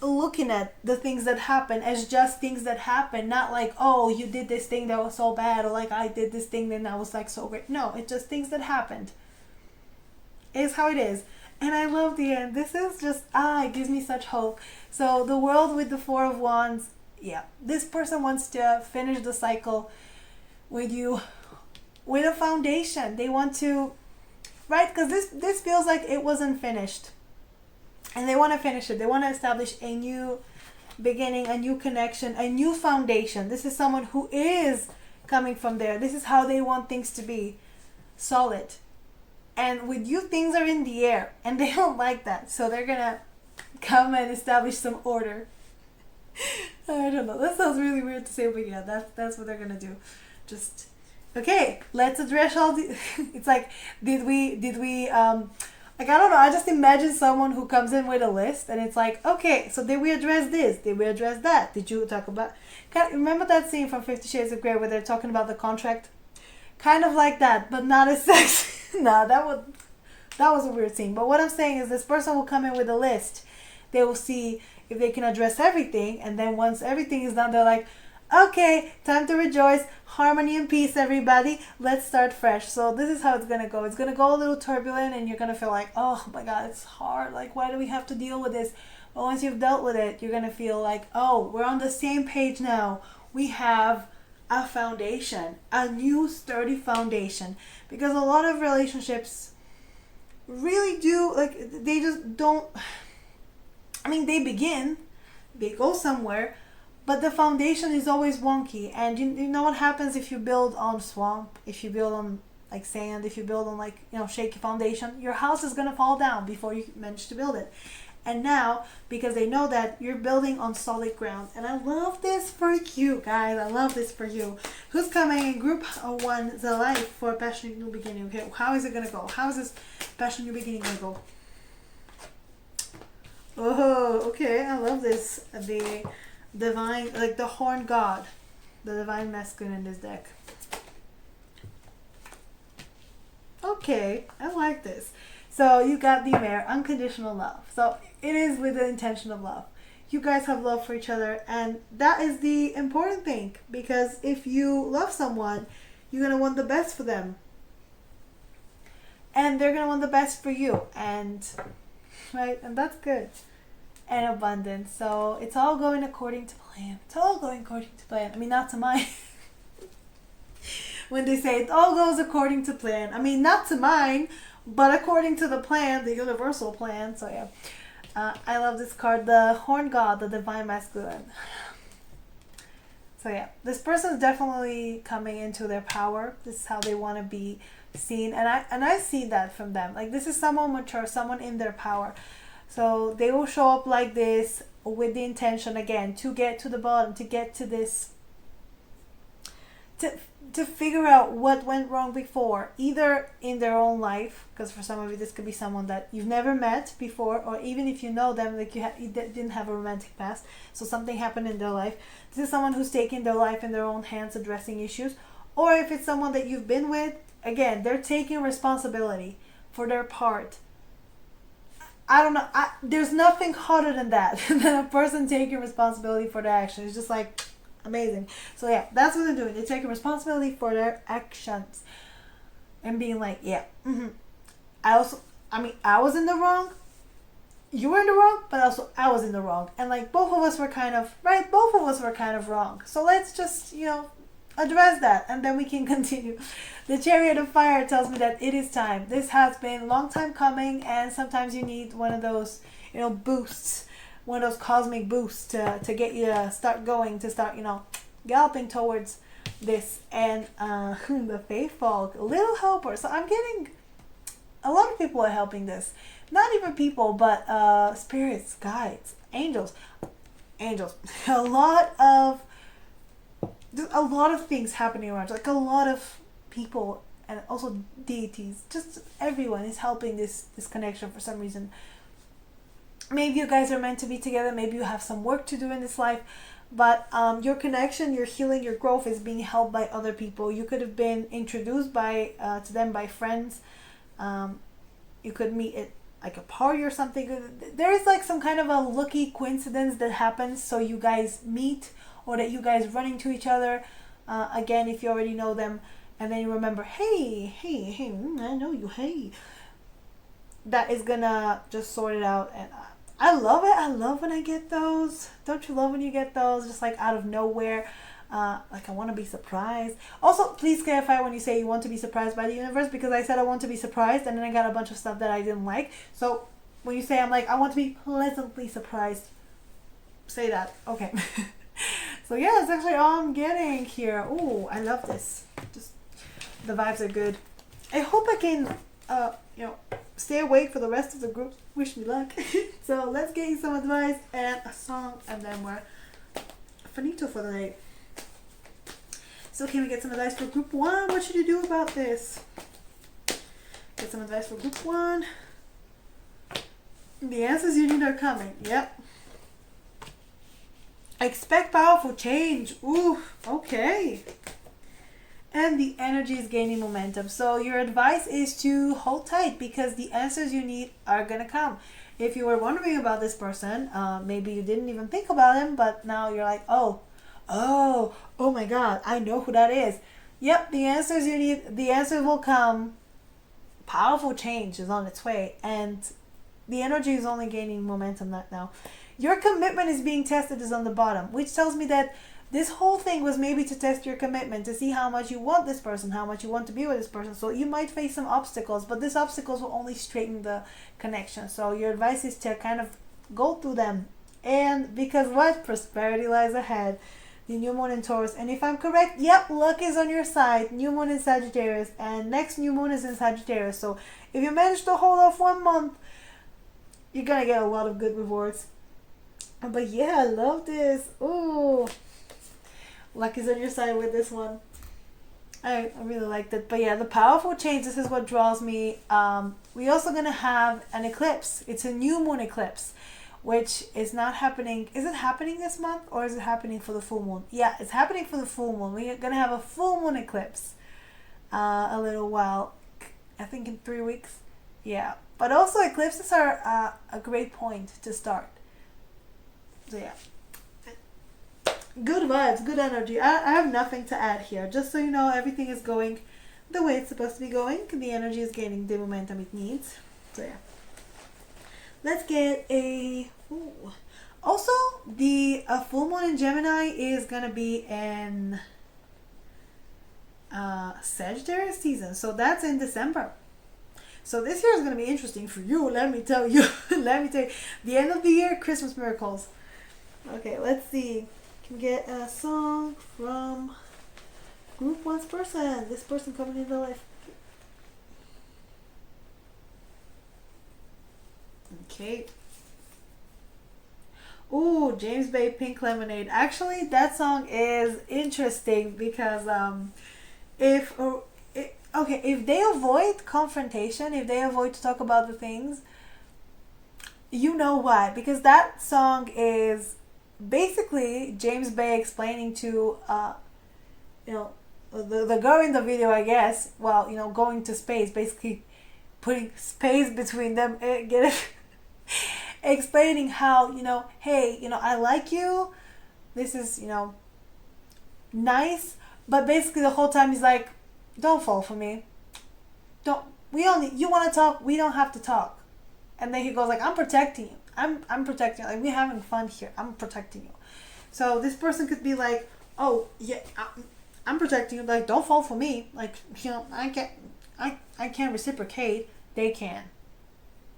looking at the things that happen as just things that happen, not like, oh, you did this thing that was so bad, or like, I did this thing then that was like so great. No, it's just things that happened. It's how it is. And I love the end. This is just, it gives me such hope. So the world with the Four of Wands, yeah, this person wants to finish the cycle with you with a foundation. They want to, right? Because this feels like it wasn't finished. And they want to finish it. They want to establish a new beginning, a new connection, a new foundation. This is someone who is coming from there. This is how they want things to be. Solid. And with you, things are in the air. And they don't like that. So they're going to come and establish some order. I don't know. That sounds really weird to say, but yeah, that's what they're gonna do. Just, okay, let's address all the. It's like, did we like, I don't know. I just imagine someone who comes in with a list, and it's like, okay, so did we address this? Did we address that? Did you talk about? Remember that scene from 50 Shades of Grey where they're talking about the contract? Kind of like that, but not as sexy. No, that was a weird scene. But what I'm saying is, this person will come in with a list. They will see if they can address everything, and then once everything is done, they're like, okay, time to rejoice, harmony and peace, everybody, let's start fresh. So this is how it's gonna go. It's gonna go a little turbulent, and you're gonna feel like, oh my god, it's hard, like, why do we have to deal with this? But once you've dealt with it, you're gonna feel like, oh, we're on the same page now. We have a foundation, a new sturdy foundation. Because a lot of relationships really do, like, they just don't, I mean, they begin, they go somewhere, but the foundation is always wonky. And you know what happens if you build on swamp, if you build on like sand, if you build on like, shaky foundation, your house is going to fall down before you manage to build it. And now, because they know that, you're building on solid ground. And I love this for you, guys. I love this for you. Who's coming in group 1, the life for passionate new beginning? Okay, how is it going to go? How is this passionate new beginning going to go? Oh, okay, I love this. The divine, like the horn god, the divine masculine in this deck. Okay, I like this. So you got the mayor, unconditional love. So it is with the intention of love. You guys have love for each other, and that is the important thing, because if you love someone, you're going to want the best for them. And they're going to want the best for you. And right? And that's good. And abundance. So it's all going according to plan. It's all going according to plan. I mean, not to mine. When they say it all goes according to plan. I mean, not to mine, but according to the plan, the universal plan. So yeah. I love this card, the Horn God, the Divine Masculine. So yeah, this person is definitely coming into their power. This is how they want to be seen, and I see that from them. Like, this is someone mature, someone in their power. So they will show up like this with the intention, again, to get to the bottom, to get to this, to figure out what went wrong before, either in their own life, because for some of you this could be someone that you've never met before, or even if you know them, like you didn't have a romantic past, so something happened in their life. This is someone who's taking their life in their own hands, addressing issues. Or if it's someone that you've been with, again, they're taking responsibility for their part. I don't know, there's nothing hotter than that, than a person taking responsibility for their actions. It's just like amazing. So yeah, that's what they're doing. They're taking responsibility for their actions and being like, yeah, I was in the wrong, you were in the wrong, but also I was in the wrong, and like both of us were kind of right, both of us were kind of wrong, so let's just, address that, and then we can continue. The Chariot of Fire tells me that it is time. This has been a long time coming, and sometimes you need one of those, boosts, one of those cosmic boosts to get you to start going, to start, galloping towards this. And the Faithful, Little Helper. So I'm getting a lot of people are helping this. Not even people, but spirits, guides, angels. There's a lot of things happening around, like a lot of people, and also deities. Just everyone is helping this connection for some reason. Maybe you guys are meant to be together. Maybe you have some work to do in this life, but your connection, your healing, your growth is being helped by other people. You could have been introduced to them by friends. You could meet at like a party or something. There is like some kind of a lucky coincidence that happens, so you guys meet, or that you guys run into each other. Again, if you already know them, and then you remember, hey, I know you, hey. That is gonna just sort it out, and I love it. I love when I get those. Don't you love when you get those, just like out of nowhere? Like, I want to be surprised. Also, please clarify when you say you want to be surprised by the universe, because I said I want to be surprised, and then I got a bunch of stuff that I didn't like. So when you say I want to be pleasantly surprised, say that. Okay. So yeah, that's actually all I'm getting here. Ooh, I love this. Just the vibes are good. I hope I can, stay awake for the rest of the group. Wish me luck. So let's get you some advice and a song, and then we're finito for the night. So can we get some advice for group 1? What should you do about this? Get some advice for group 1. The answers you need are coming. Yep. Expect powerful change. Ooh, okay. And the energy is gaining momentum. So your advice is to hold tight, because the answers you need are going to come. If you were wondering about this person, maybe you didn't even think about him, but now you're like, oh my God, I know who that is. Yep, the answers you need, the answers will come. Powerful change is on its way, and the energy is only gaining momentum right now. Your commitment is being tested is on the bottom, which tells me that this whole thing was maybe to test your commitment, to see how much you want this person, how much you want to be with this person. So you might face some obstacles, but these obstacles will only straighten the connection. So your advice is to kind of go through them. And because what? Prosperity lies ahead. The new moon in Taurus. And if I'm correct, yep, luck is on your side. New moon in Sagittarius. And next new moon is in Sagittarius. So if you manage to hold off 1 month, you're going to get a lot of good rewards. But yeah, I love this. Ooh. Luck is on your side with this one. I really liked it. But yeah, the powerful change, this is what draws me. We're also going to have an eclipse. It's a new moon eclipse, which is not happening. Is it happening this month, or is it happening for the full moon? Yeah, it's happening for the full moon. We're going to have a full moon eclipse a little while I think in 3 weeks. Yeah, but also eclipses are a great point to start. So yeah, good vibes, good energy. I have nothing to add here. Just so you know, everything is going the way it's supposed to be going. The energy is gaining the momentum it needs. So yeah, let's get a... Ooh. Also, the full moon in Gemini is gonna be in Sagittarius season, so that's in December. So this year is gonna be interesting for you. Let me tell you. Let me tell you. The end of the year, Christmas miracles. Okay, let's see. Can we get a song from Group 1's person? This person coming into life. Okay. Ooh, James Bay, Pink Lemonade. Actually, that song is interesting because if if they avoid confrontation, if they avoid to talk about the things, you know why? Because that song is basically James Bay explaining to you know, the girl in the video, I guess, well, you know, going to space, basically putting space between them, get it? Explaining how, you know, hey, you know, I like you, this is, you know, nice, but basically the whole time he's like, don't fall for me, don't, we only, you want to talk, we don't have to talk. And then he goes like, I'm protecting you, I'm protecting you, like, we're having fun here, I'm protecting you. So this person could be like, oh yeah, I'm protecting you, like, don't fall for me, like, you know, I can't reciprocate. They can,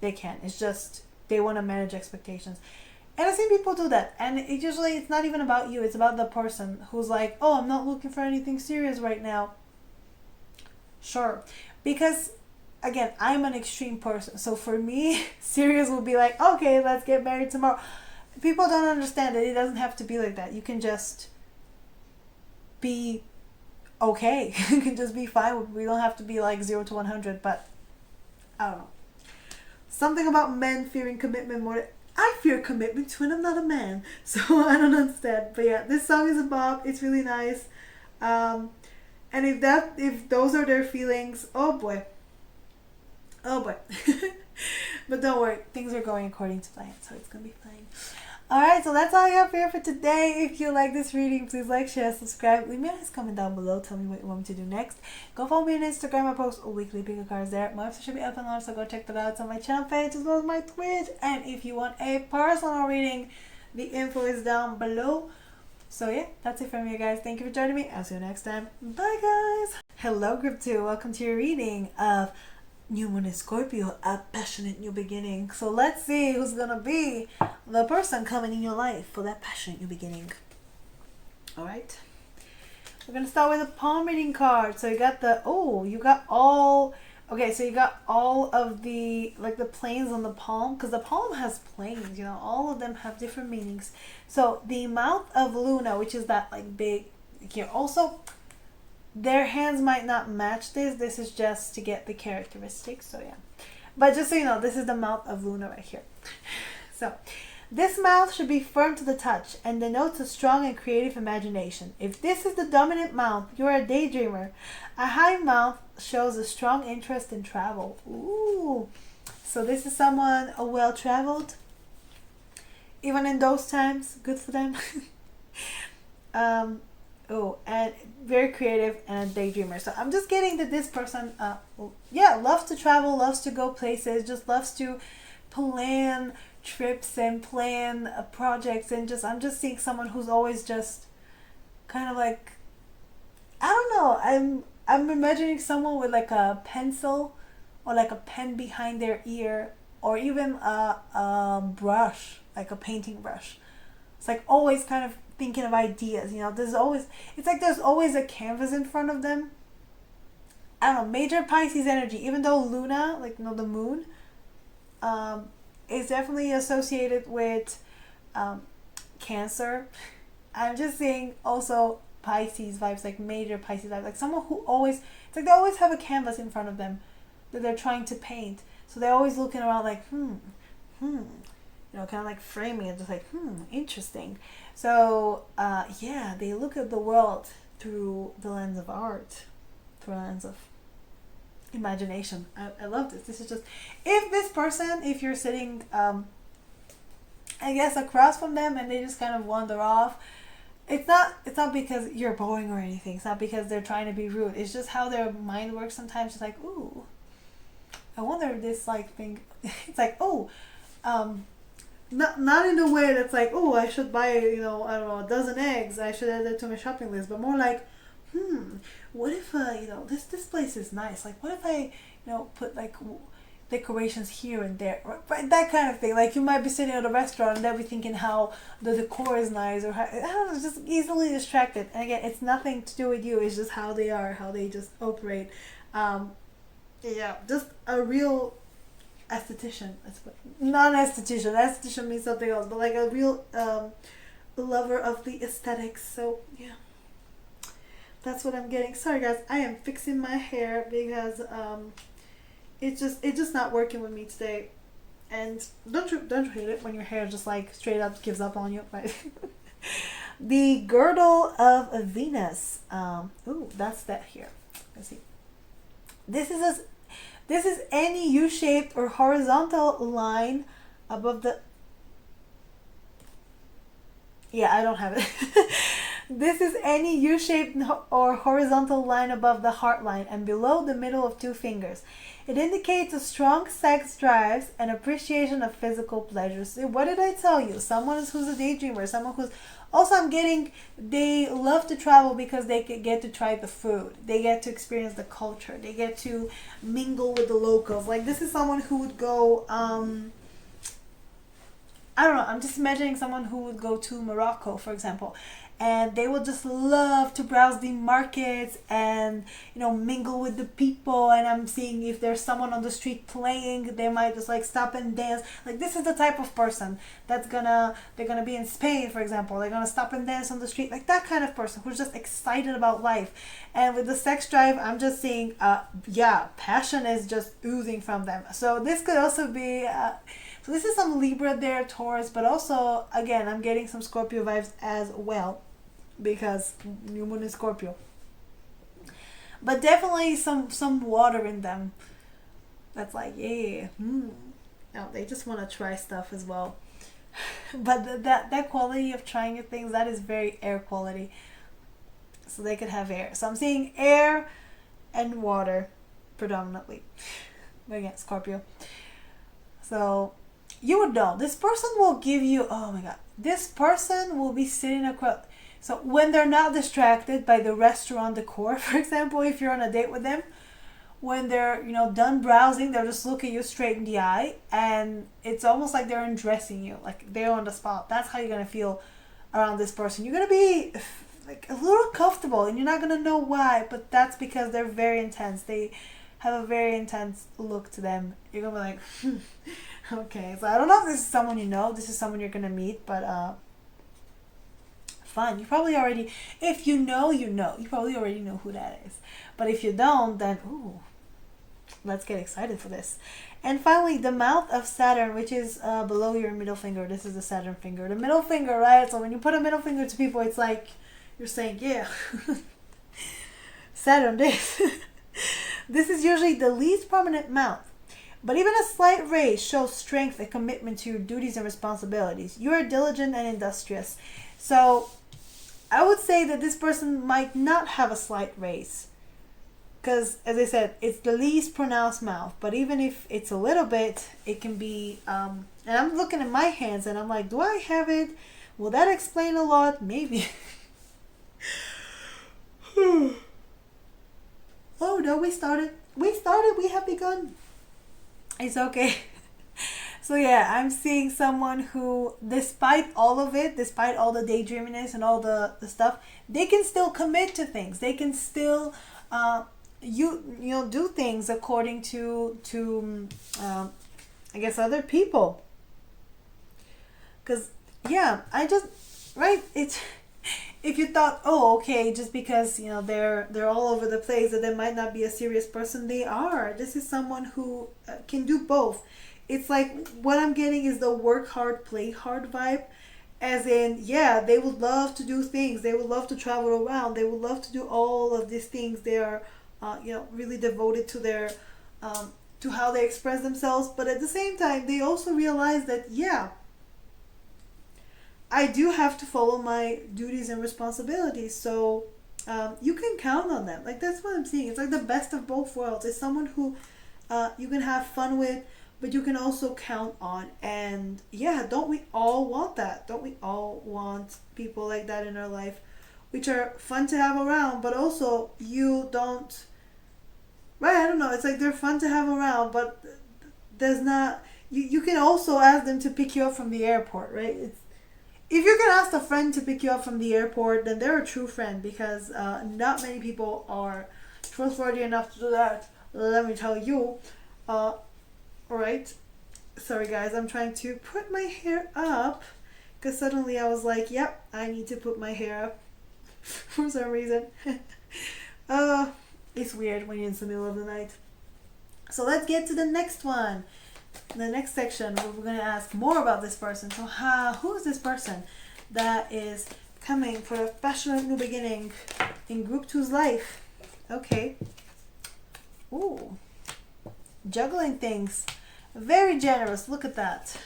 it's just they want to manage expectations. And I've seen people do that, and it usually, it's not even about you, it's about the person who's like, oh, I'm not looking for anything serious right now. Sure, because again, I'm an extreme person, so for me serious will be like, okay, let's get married tomorrow. People don't understand that it doesn't have to be like that. You can just be okay. You can just be fine. We don't have to be like 0 to 100, but I don't know. Something about men fearing commitment more. I fear commitment when I'm not a man, so I don't understand. But yeah, this song is a bop. It's really nice. And if those are their feelings, oh boy. But don't worry, things are going according to plan, so it's gonna be fine. Alright, so that's all I have for you for today. If you like this reading, please like, share, subscribe. Leave me a nice comment down below. Tell me what you want me to do next. Go follow me on Instagram. I post weekly pick cards there. My website should be up and on, so go check that out. It's on my channel page as well as my Twitch. And if you want a personal reading, the info is down below. So yeah, that's it from you guys. Thank you for joining me. I'll see you next time. Bye guys. Hello Group 2. Welcome to your reading of New Moon in Scorpio, a passionate new beginning. So let's see who's gonna be the person coming in your life for that passionate new beginning. Alright. We're gonna start with a palm reading card. So you got the, you got all, okay, so you got all of the, like the planes on the palm, because the palm has planes, you know, all of them have different meanings. So the mouth of Luna, which is that like big here, also their hands might not match this. This is just to get the characteristics. So yeah. But just so you know, this is the mouth of Luna right here. So this mouth should be firm to the touch and denotes a strong and creative imagination. If this is the dominant mouth, you are a daydreamer. A high mouth shows a strong interest in travel. Ooh. So this is someone well-traveled. Even in those times, good for them. And very creative and a daydreamer. So I'm just getting that this person, loves to travel, loves to go places, just loves to plan trips and plan projects, and I'm just seeing someone who's always just kind of like, I don't know, I'm imagining someone with like a pencil or like a pen behind their ear, or even a brush, like a painting brush. It's like always kind of thinking of ideas, you know, it's like there's always a canvas in front of them. I don't know, major Pisces energy, even though Luna, like, you know, the moon, is definitely associated with Cancer. I'm just seeing also Pisces vibes, like major Pisces vibes, like someone who always, it's like they always have a canvas in front of them that they're trying to paint. So they're always looking around like, you know, kind of like framing it, just like, interesting. So, yeah, they look at the world through the lens of art, through the lens of imagination. I love this. This is just, if this person, if you're sitting I guess across from them and they just kind of wander off, it's not because you're boring or anything. It's not because they're trying to be rude. It's just how their mind works sometimes. It's like, ooh, I wonder if this like thing it's like, oh, not in a way that's like, oh, I should buy, I don't know, a dozen eggs, I should add that to my shopping list, but more like, what if this place is nice, like what if I put like decorations here and there, right? That kind of thing. Like you might be sitting at a restaurant and they'll be thinking how the decor is nice, or how, I don't know, just easily distracted. And again, it's nothing to do with you, it's just how they are, how they just operate. Yeah, just a real esthetician. Not an esthetician. Esthetician means something else, but like a real lover of the aesthetics. So yeah, that's what I'm getting. Sorry guys, I am fixing my hair because it's just not working with me today. And don't you hate it when your hair just like straight up gives up on you, right? The girdle of Venus. Ooh, that's that here. Let's see. This is any U-shaped or horizontal line above the... Yeah, I don't have it. This is any U-shaped or horizontal line above the heart line and below the middle of two fingers. It indicates a strong sex drive and appreciation of physical pleasures. What did I tell you? Someone who's a daydreamer, someone who's... Also, I'm getting, they love to travel because they get to try the food. They get to experience the culture. They get to mingle with the locals. Like, this is someone who would go, I don't know, I'm just imagining someone who would go to Morocco, for example. And they will just love to browse the markets and, mingle with the people. And I'm seeing if there's someone on the street playing, they might just like stop and dance. Like, this is the type of person they're gonna be in Spain, for example. They're gonna stop and dance on the street. Like that kind of person who's just excited about life. And with the sex drive, I'm just seeing, passion is just oozing from them. So this could also be, so this is some Libra there, Taurus, but also, again, I'm getting some Scorpio vibes as well, because new moon is Scorpio. But definitely some water in them. That's like, yeah. No, they just want to try stuff as well. But that quality of trying new things, that is very air quality. So they could have air. So I'm seeing air and water predominantly. But again, Scorpio. So you would know. This person will give you, oh my God. This person will be sitting across. So when they're not distracted by the restaurant decor, for example, if you're on a date with them, when they're, done browsing, they'll just look at you straight in the eye, and it's almost like they're undressing you, like they're on the spot. That's how you're going to feel around this person. You're going to be like a little comfortable, and you're not going to know why, but that's because they're very intense. They have a very intense look to them. You're going to be like, okay. So I don't know if this is someone you know, this is someone you're going to meet, but fun. You probably already, if you know, you probably already know who that is. But if you don't, then ooh, let's get excited for this. And finally, the mouth of Saturn, which is below your middle finger. This is the Saturn finger. The middle finger, right? So when you put a middle finger to people, it's like you're saying, yeah, Saturn this. This is usually the least prominent mouth. But even a slight raise shows strength and commitment to your duties and responsibilities. You are diligent and industrious. So I would say that this person might not have a slight raise. Because, as I said, it's the least pronounced mouth. But even if it's a little bit, it can be... and I'm looking at my hands and I'm like, do I have it? Will that explain a lot? Maybe. Oh no, we started. We have begun. It's okay. So yeah, I'm seeing someone who, despite all of it, despite all the daydreaminess and all the stuff, they can still commit to things. They can still do things according to I guess other people. Because yeah, it's, if you thought, oh, okay, just because they're all over the place, that they might not be a serious person, they are. This is someone who can do both. It's like, what I'm getting is the work hard, play hard vibe. As in, yeah, they would love to do things. They would love to travel around. They would love to do all of these things. They are really devoted to their to how they express themselves. But at the same time, they also realize that, yeah, I do have to follow my duties and responsibilities. So you can count on them. Like, that's what I'm seeing. It's like the best of both worlds. It's someone who you can have fun with, but you can also count on. And yeah, don't we all want that? Don't we all want people like that in our life, which are fun to have around, but also you don't, right? I don't know. It's like they're fun to have around, but there's not, you can also ask them to pick you up from the airport, right? If you can ask a friend to pick you up from the airport, then they're a true friend, because not many people are trustworthy enough to do that. Let me tell you. Alright. Sorry guys, I'm trying to put my hair up, because suddenly I was like, yep, I need to put my hair up for some reason. It's weird when you're in the middle of the night. So let's get to the next one. The next section, where we're going to ask more about this person. So who is this person that is coming for a passionate new beginning in Group 2's life? Okay. Ooh. Juggling things. Very generous. Look at that.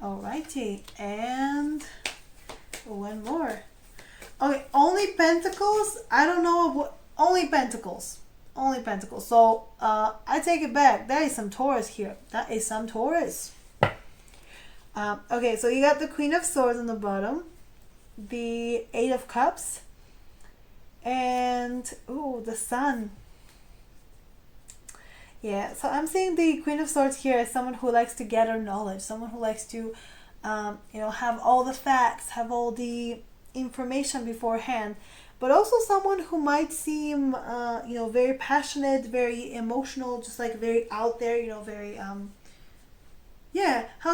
Alrighty. And one more. Okay, only pentacles? I don't know what. Only pentacles. Only pentacles. So I take it back. There is some Taurus here. That is some Taurus. Okay, so you got the Queen of Swords on the bottom, the Eight of Cups, and the Sun. Yeah, so I'm seeing the Queen of Swords here as someone who likes to gather knowledge, someone who likes to have all the facts, have all the information beforehand, but also someone who might seem very passionate, very emotional, just like very out there, very how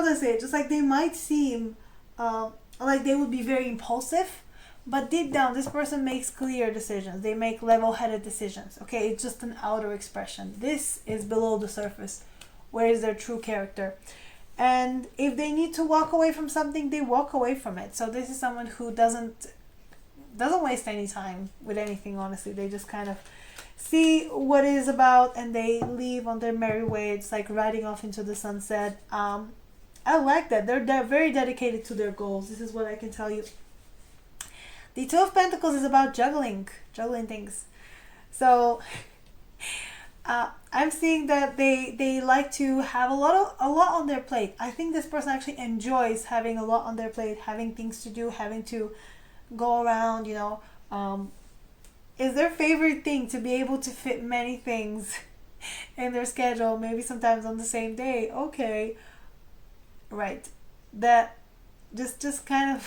do I say it, just like they might seem like they would be very impulsive, but deep down this person makes clear decisions. They make level-headed decisions. Okay, it's just an outer expression. This is below the surface. Where is their true character? And if they need to walk away from something, they walk away from it. So this is someone who doesn't waste any time with anything, honestly. They just kind of see what it is about and they leave on their merry way. It's like riding off into the sunset. I like that. They're very dedicated to their goals. This is what I can tell you. The Two of Pentacles is about juggling things. So I'm seeing that they like to have a lot on their plate. I think this person actually enjoys having a lot on their plate, having things to do, having to go around, is their favorite thing to be able to fit many things in their schedule, maybe sometimes on the same day. Okay, right. That just kind of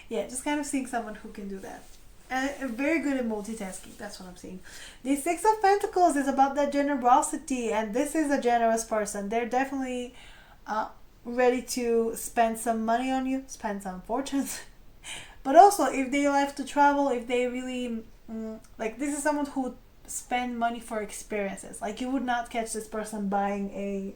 just kind of seeing someone who can do that. And very good at multitasking. That's what I'm seeing. The Six of Pentacles is about that generosity, and this is a generous person. They're definitely ready to spend some money on you, spend some fortunes. But also, if they like to travel, if they really this is someone who would spend money for experiences. Like, you would not catch this person buying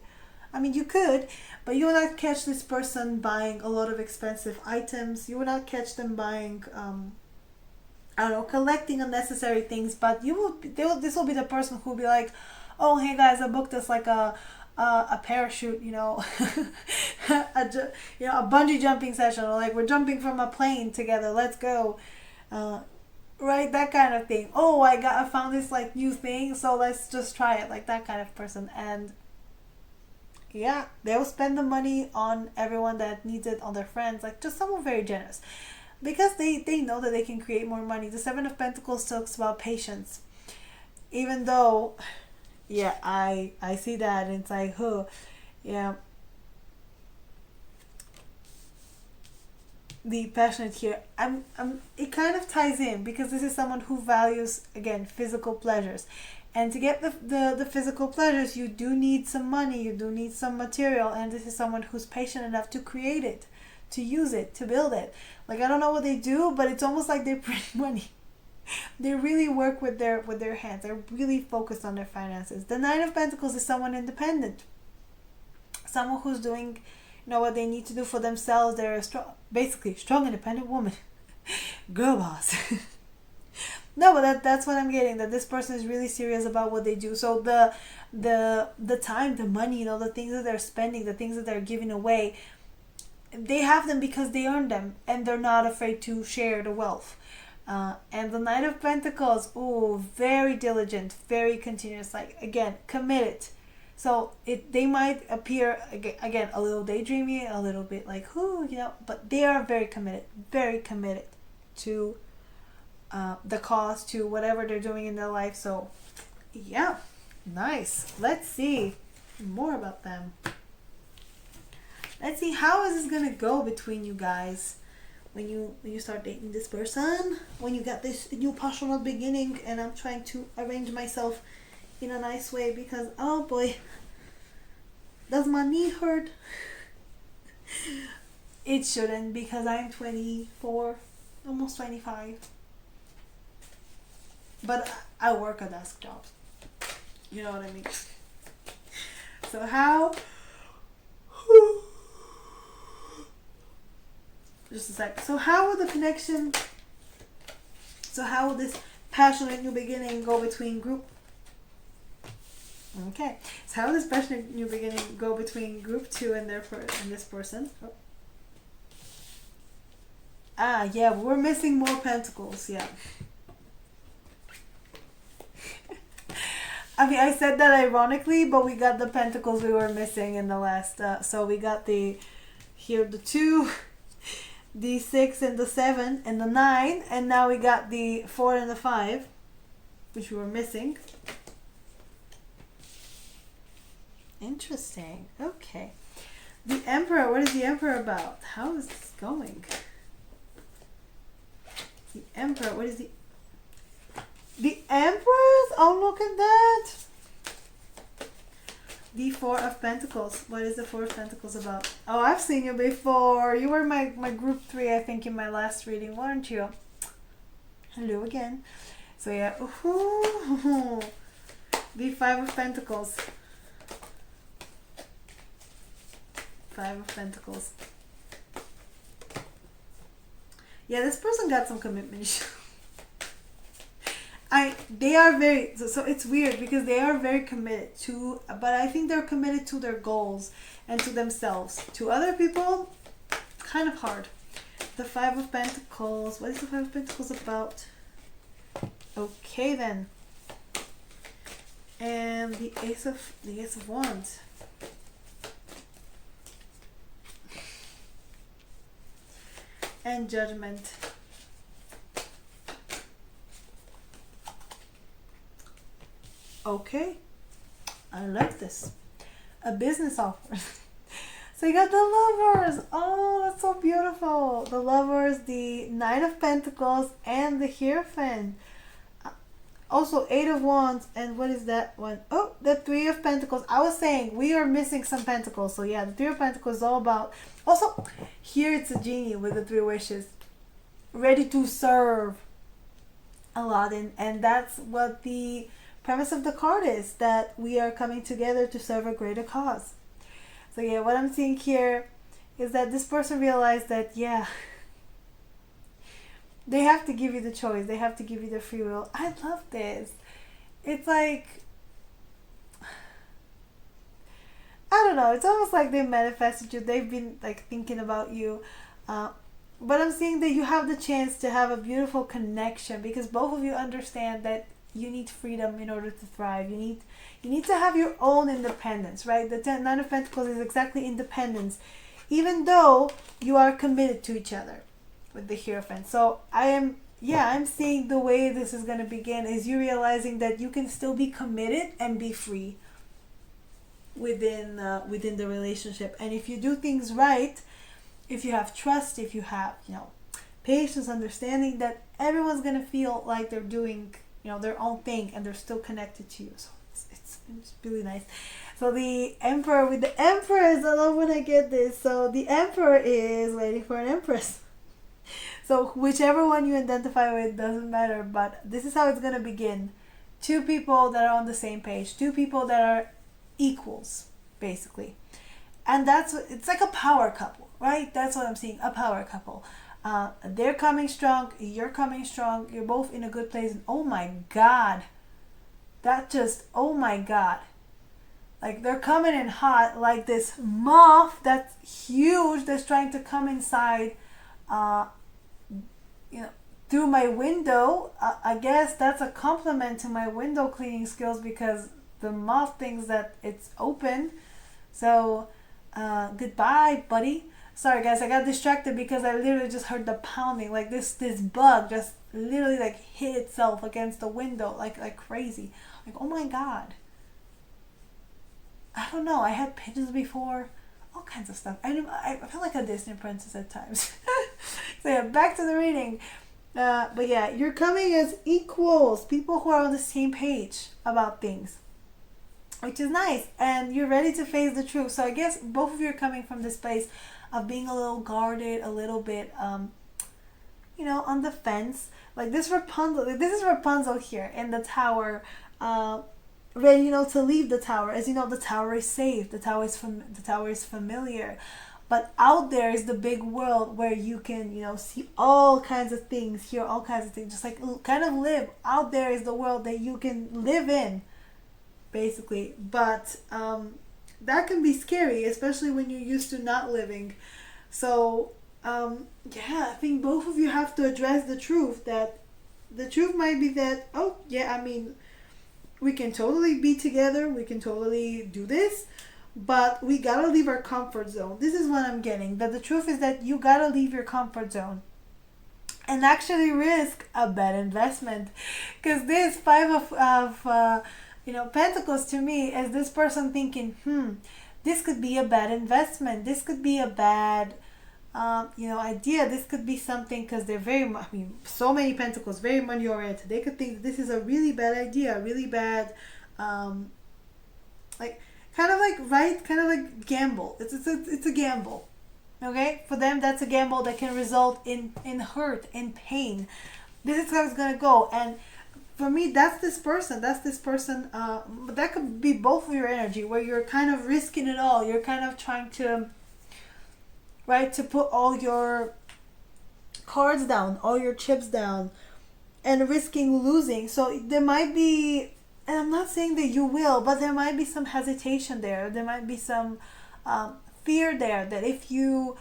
you could, but you would not catch this person buying a lot of expensive items. You would not catch them buying collecting unnecessary things. But this will be the person who will be like, oh, hey guys, I booked this like a parachute, a bungee jumping session, or like we're jumping from a plane together, let's go, right? That kind of thing. Oh, I found this like new thing, so let's just try it, like that kind of person. And yeah, they will spend the money on everyone that needs it, on their friends, like just someone very generous, because they know that they can create more money. The Seven of Pentacles talks about patience, even though I see that, and it's like, the passionate here, it kind of ties in, because this is someone who values, again, physical pleasures. And to get the physical pleasures, you do need some money, you do need some material, and this is someone who's patient enough to create it, to use it, to build it. Like, I don't know what they do, but it's almost like they print money. They really work with their hands. They're really focused on their finances. The Nine of Pentacles is someone independent, someone who's doing what they need to do for themselves. They're a strong independent woman. Girl boss. No, but that's what I'm getting. That this person is really serious about what they do. So the time, the money, the things that they're spending, the things that they're giving away, they have them because they earned them, and they're not afraid to share the wealth. And the Knight of Pentacles, ooh, very diligent, very continuous. Like, again, committed. So they might appear again a little daydreamy, a little bit like but they are very committed to the cause, to whatever they're doing in their life. So yeah, nice. Let's see more about them. Let's see, how is this gonna go between you guys when you start dating this person, when you got this new passionate beginning. And I'm trying to arrange myself in a nice way because, oh boy, does my knee hurt? It shouldn't, because I'm 24, almost 25. But I work a desk job. You know what I mean? So how... Just a sec. So how will the connection... So how will this passionate new beginning go between group... Okay. So how will this passionate new beginning go between group 2 and this person? Oh. Ah, yeah, we're missing more pentacles. Yeah. I mean, I said that ironically, but we got the pentacles we were missing in the last. So we got the 2, the 6 and the 7 and the 9, and now we got the 4 and the 5, which we were missing. Interesting. Okay. The Emperor. What is the Emperor about? How is this going? The Emperor. What is the Empress? Oh, look at that. The 4 of Pentacles. What is the 4 of Pentacles about? Oh, I've seen you before. You were my group 3, I think, in my last reading, weren't you? Hello again. So yeah. Ooh. The 5 of Pentacles. 5 of Pentacles. Yeah, this person got some commitment issues. They are very, so it's weird because they are very committed to, but I think they're committed to their goals and to themselves. To other people, kind of hard. The 5 of Pentacles. What is the 5 of Pentacles about? Okay then. And the Ace of Wands. And Judgment. Okay, I like this. A business offer. So you got the Lovers. Oh, that's so beautiful. The Lovers, the Knight of Pentacles, and the Hierophant. Also 8 of Wands, and what is that one? Oh, the 3 of Pentacles. I was saying we are missing some Pentacles. So yeah, the 3 of Pentacles is all about. Also, here it's a genie with the 3 wishes, ready to serve Aladdin, and that's what the premise of the card is, that we are coming together to serve a greater cause. So yeah, what I'm seeing here is that this person realized that, yeah, they have to give you the choice. They have to give you the free will. I love this. It's like, I don't know. It's almost like they manifested you. They've been like thinking about you. But I'm seeing that you have the chance to have a beautiful connection because both of you understand that you need freedom in order to thrive. You need to have your own independence, right? The 9 of Pentacles is exactly independence, even though you are committed to each other with the Hierophant. So I'm seeing the way this is going to begin is you realizing that you can still be committed and be free within the relationship. And if you do things right, if you have trust, if you have patience, understanding, that everyone's going to feel like they're doing their own thing and they're still connected to you. So it's really nice. So the Emperor with the Empress, I love when I get this. So the Emperor is waiting for an Empress. So whichever one you identify with doesn't matter, but this is how it's going to begin. 2 people that are on the same page, 2 people that are equals, basically. And it's like a power couple, right? That's what I'm seeing, a power couple. They're coming strong, you're coming strong, you're both in a good place. And oh my God, that just, oh my God. Like they're coming in hot, like this moth that's huge that's trying to come inside, uh, you know, through my window. I guess that's a compliment to my window cleaning skills because the moth thinks that it's open. So, goodbye, buddy. Sorry guys, I got distracted because I literally just heard the pounding. Like this bug just literally like hit itself against the window like crazy. Like oh my God. I don't know. I had pigeons before, all kinds of stuff. I feel like a Disney princess at times. So yeah, back to the reading. But yeah, you're coming as equals, people who are on the same page about things, which is nice, and you're ready to face the truth. So I guess both of you are coming from this place of being a little guarded, a little bit, on the fence. Like this Rapunzel. This is Rapunzel here in the tower. Ready, to leave the tower. As you know, the tower is safe. The tower is familiar. But out there is the big world where you can, see all kinds of things, hear all kinds of things, just like kind of live. Out there is the world that you can live in, basically. But that can be scary, especially when you're used to not living. So, I think both of you have to address the truth. That the truth might be that, we can totally be together, we can totally do this, but we gotta leave our comfort zone. This is what I'm getting. That the truth is that you gotta leave your comfort zone and actually risk a bad investment. Because this Five of Pentacles to me is this person thinking, this could be a bad investment. This could be a bad idea. This could be something, because they're so many pentacles, very money oriented. They could think this is a really bad idea, really bad, kind of like gamble. It's a gamble. Okay, for them that's a gamble that can result in hurt, in pain. This is how it's gonna go. And for me, that's this person. But that could be both of your energy, where you're kind of risking it all. You're kind of trying to put all your cards down, all your chips down, and risking losing. So there might be, and I'm not saying that you will, but there might be some hesitation there. There might be some fear there that if you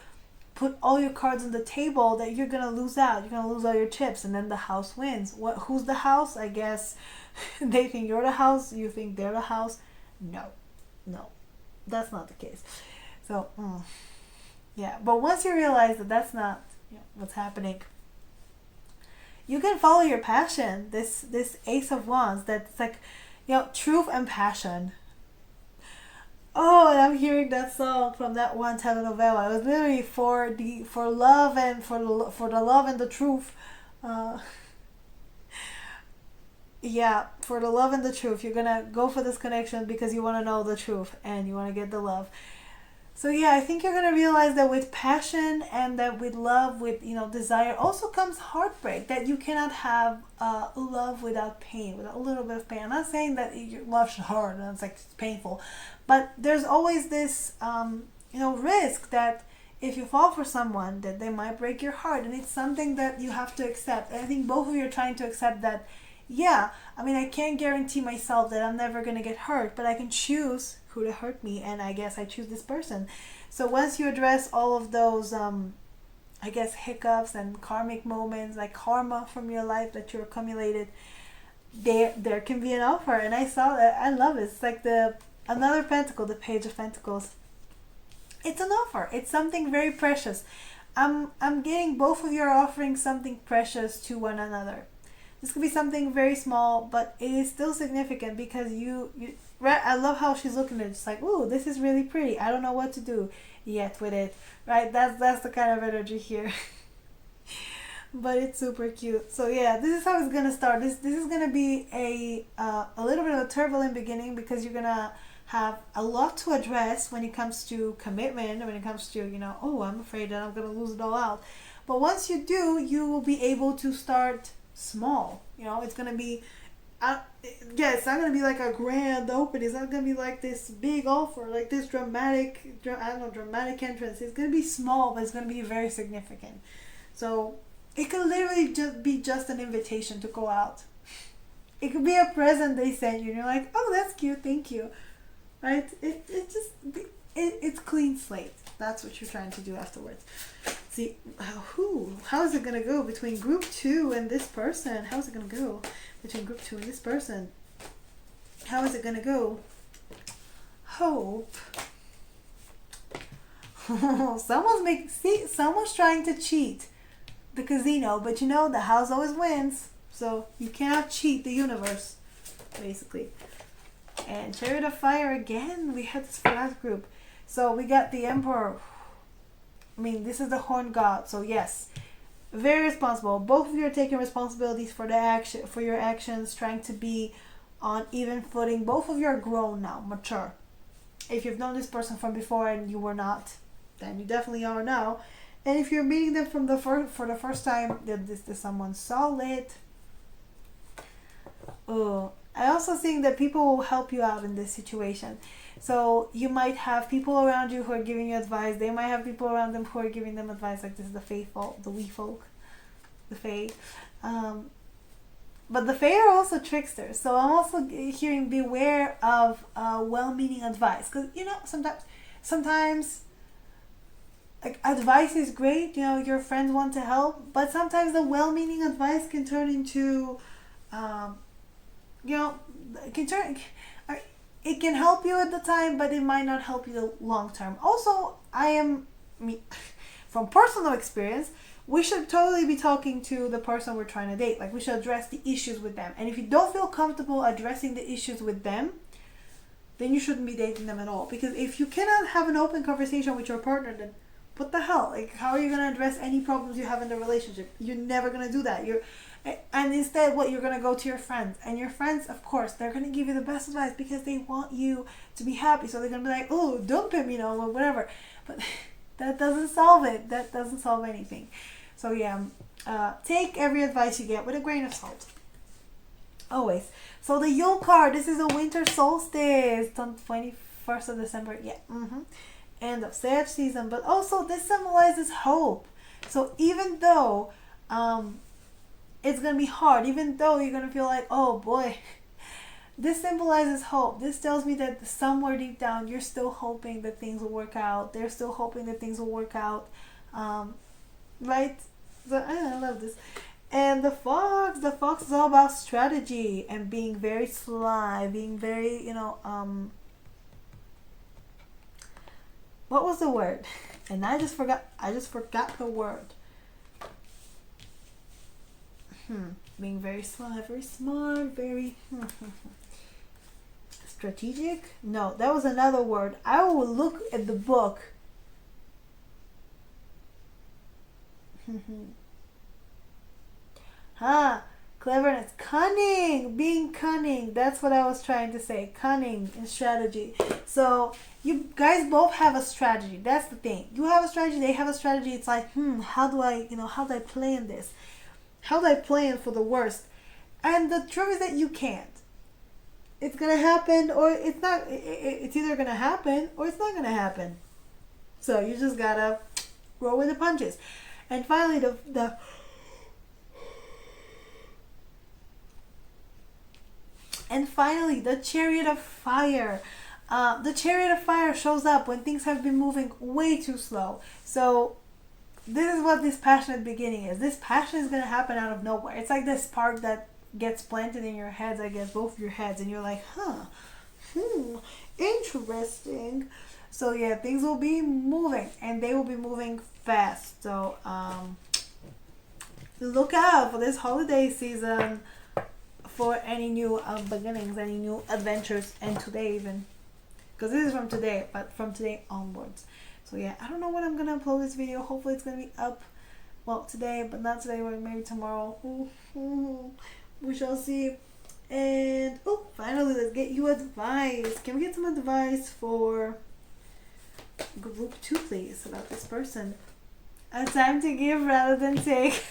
put all your cards on the table, that you're gonna lose out. You're gonna lose all your chips, and then the house wins. Who's the house? I guess they think you're the house. You think they're the house. No, that's not the case. So. Yeah, but once you realize that that's not what's happening, you can follow your passion. This Ace of Wands, that's like, truth and passion. Oh, and I'm hearing that song from that one telenovela. It was literally for love and for the love and the truth. For the love and the truth, you're gonna go for this connection because you want to know the truth and you want to get the love. So I think you're going to realize that with passion and that with love, with, desire, also comes heartbreak. That you cannot have love without pain, without a little bit of pain. I'm not saying that your love should hurt and it's painful. But there's always this, risk that if you fall for someone, that they might break your heart. And it's something that you have to accept. And I think both of you are trying to accept that, I can't guarantee myself that I'm never going to get hurt, but I can choose who to hurt me, and I guess I choose this person. So once you address all of those hiccups and karmic moments, like karma from your life that you accumulated, there can be an offer. And I saw that. I love it. It's like another pentacle, the Page of Pentacles. It's an offer. It's something very precious. I'm getting both of you are offering something precious to one another. This could be something very small, but it is still significant because right, I love how she's looking at it. It's like, ooh, this is really pretty. I don't know what to do yet with it. Right? That's the kind of energy here. But it's super cute. So this is how it's gonna start. This is gonna be a little bit of a turbulent beginning because you're gonna have a lot to address when it comes to commitment, when it comes to, I'm afraid that I'm gonna lose it all out. But once you do, you will be able to start small. It's gonna be it's not gonna be like a grand opening. It's not gonna be like this big offer, like this dramatic entrance. It's gonna be small, but it's gonna be very significant. So it could literally just be just an invitation to go out. It could be a present they send you and you're like, oh, that's cute, thank you. Right? It's clean slate. That's what you're trying to do afterwards. See, how is it going to go between group 2 and this person? How is it going to go between group 2 and this person? How is it going to go? Hope. Someone's trying to cheat the casino, but you know the house always wins, so you cannot cheat the universe, basically. And Chariot of Fire again. We had this for last group, so we got the Emperor. I mean, this is the Horned God, so yes, very responsible. Both of you are taking responsibilities for your actions, trying to be on even footing. Both of you are grown now, mature. If you've known this person from before and you were not, then you definitely are now. And if you're meeting them for the first time, then this is someone solid. Oh, I also think that people will help you out in this situation. So you might have people around you who are giving you advice. They might have people around them who are giving them advice. Like this is the faithful, the wee folk, the fae. But the fae are also tricksters. So I'm also hearing beware of well-meaning advice. Because, you know, sometimes like advice is great. You know, your friends want to help. But sometimes the well-meaning advice can turn into, it can help you at the time, but it might not help you long term. Also, from personal experience, we should totally be talking to the person we're trying to date. Like, we should address the issues with them. And if you don't feel comfortable addressing the issues with them, then you shouldn't be dating them at all. Because if you cannot have an open conversation with your partner, then what the hell? Like, how are you going to address any problems you have in the relationship? You're never going to do that. And instead, you're going to go to your friends. And your friends, of course, they're going to give you the best advice because they want you to be happy. So they're going to be like, oh, dump him, or whatever. But that doesn't solve it. That doesn't solve anything. So yeah, take every advice you get with a grain of salt. Always. So the Yule card, this is a winter solstice on 21st of December. Yeah. End of Sag season. But also this symbolizes hope. So even though it's going to be hard, even though you're going to feel like, oh boy, this symbolizes hope. This tells me that somewhere deep down, you're still hoping that things will work out. They're still hoping that things will work out. Right? So I love this. And the fox is all about strategy and being very sly, being very, what was the word? And I just forgot the word. Being very sly, very smart, very strategic? No, that was another word. I will look at the book. Cleverness, cunning, being cunning. That's what I was trying to say. Cunning and strategy. So you guys both have a strategy. That's the thing. You have a strategy. They have a strategy. It's like, how do I plan this? How do I plan for the worst? And the truth is that you can't. It's gonna happen, or it's not. It's either gonna happen or it's not gonna happen. So you just gotta roll with the punches. And finally, the Chariot of Fire. The Chariot of Fire shows up when things have been moving way too slow. So this is what this passionate beginning is. This passion is going to happen out of nowhere. It's like this spark that gets planted in your heads, I guess, both of your heads, and you're like, interesting. So yeah, things will be moving, and they will be moving fast. So look out for this holiday season for any new beginnings, any new adventures, and today even, because this is from today, but from today onwards. So yeah, I don't know when I'm gonna upload this video. Hopefully it's gonna be up, well, today, but not today, but maybe tomorrow. We shall see. And finally, let's get you advice. Can we get some advice for group 2, please, about this person? A time to give rather than take.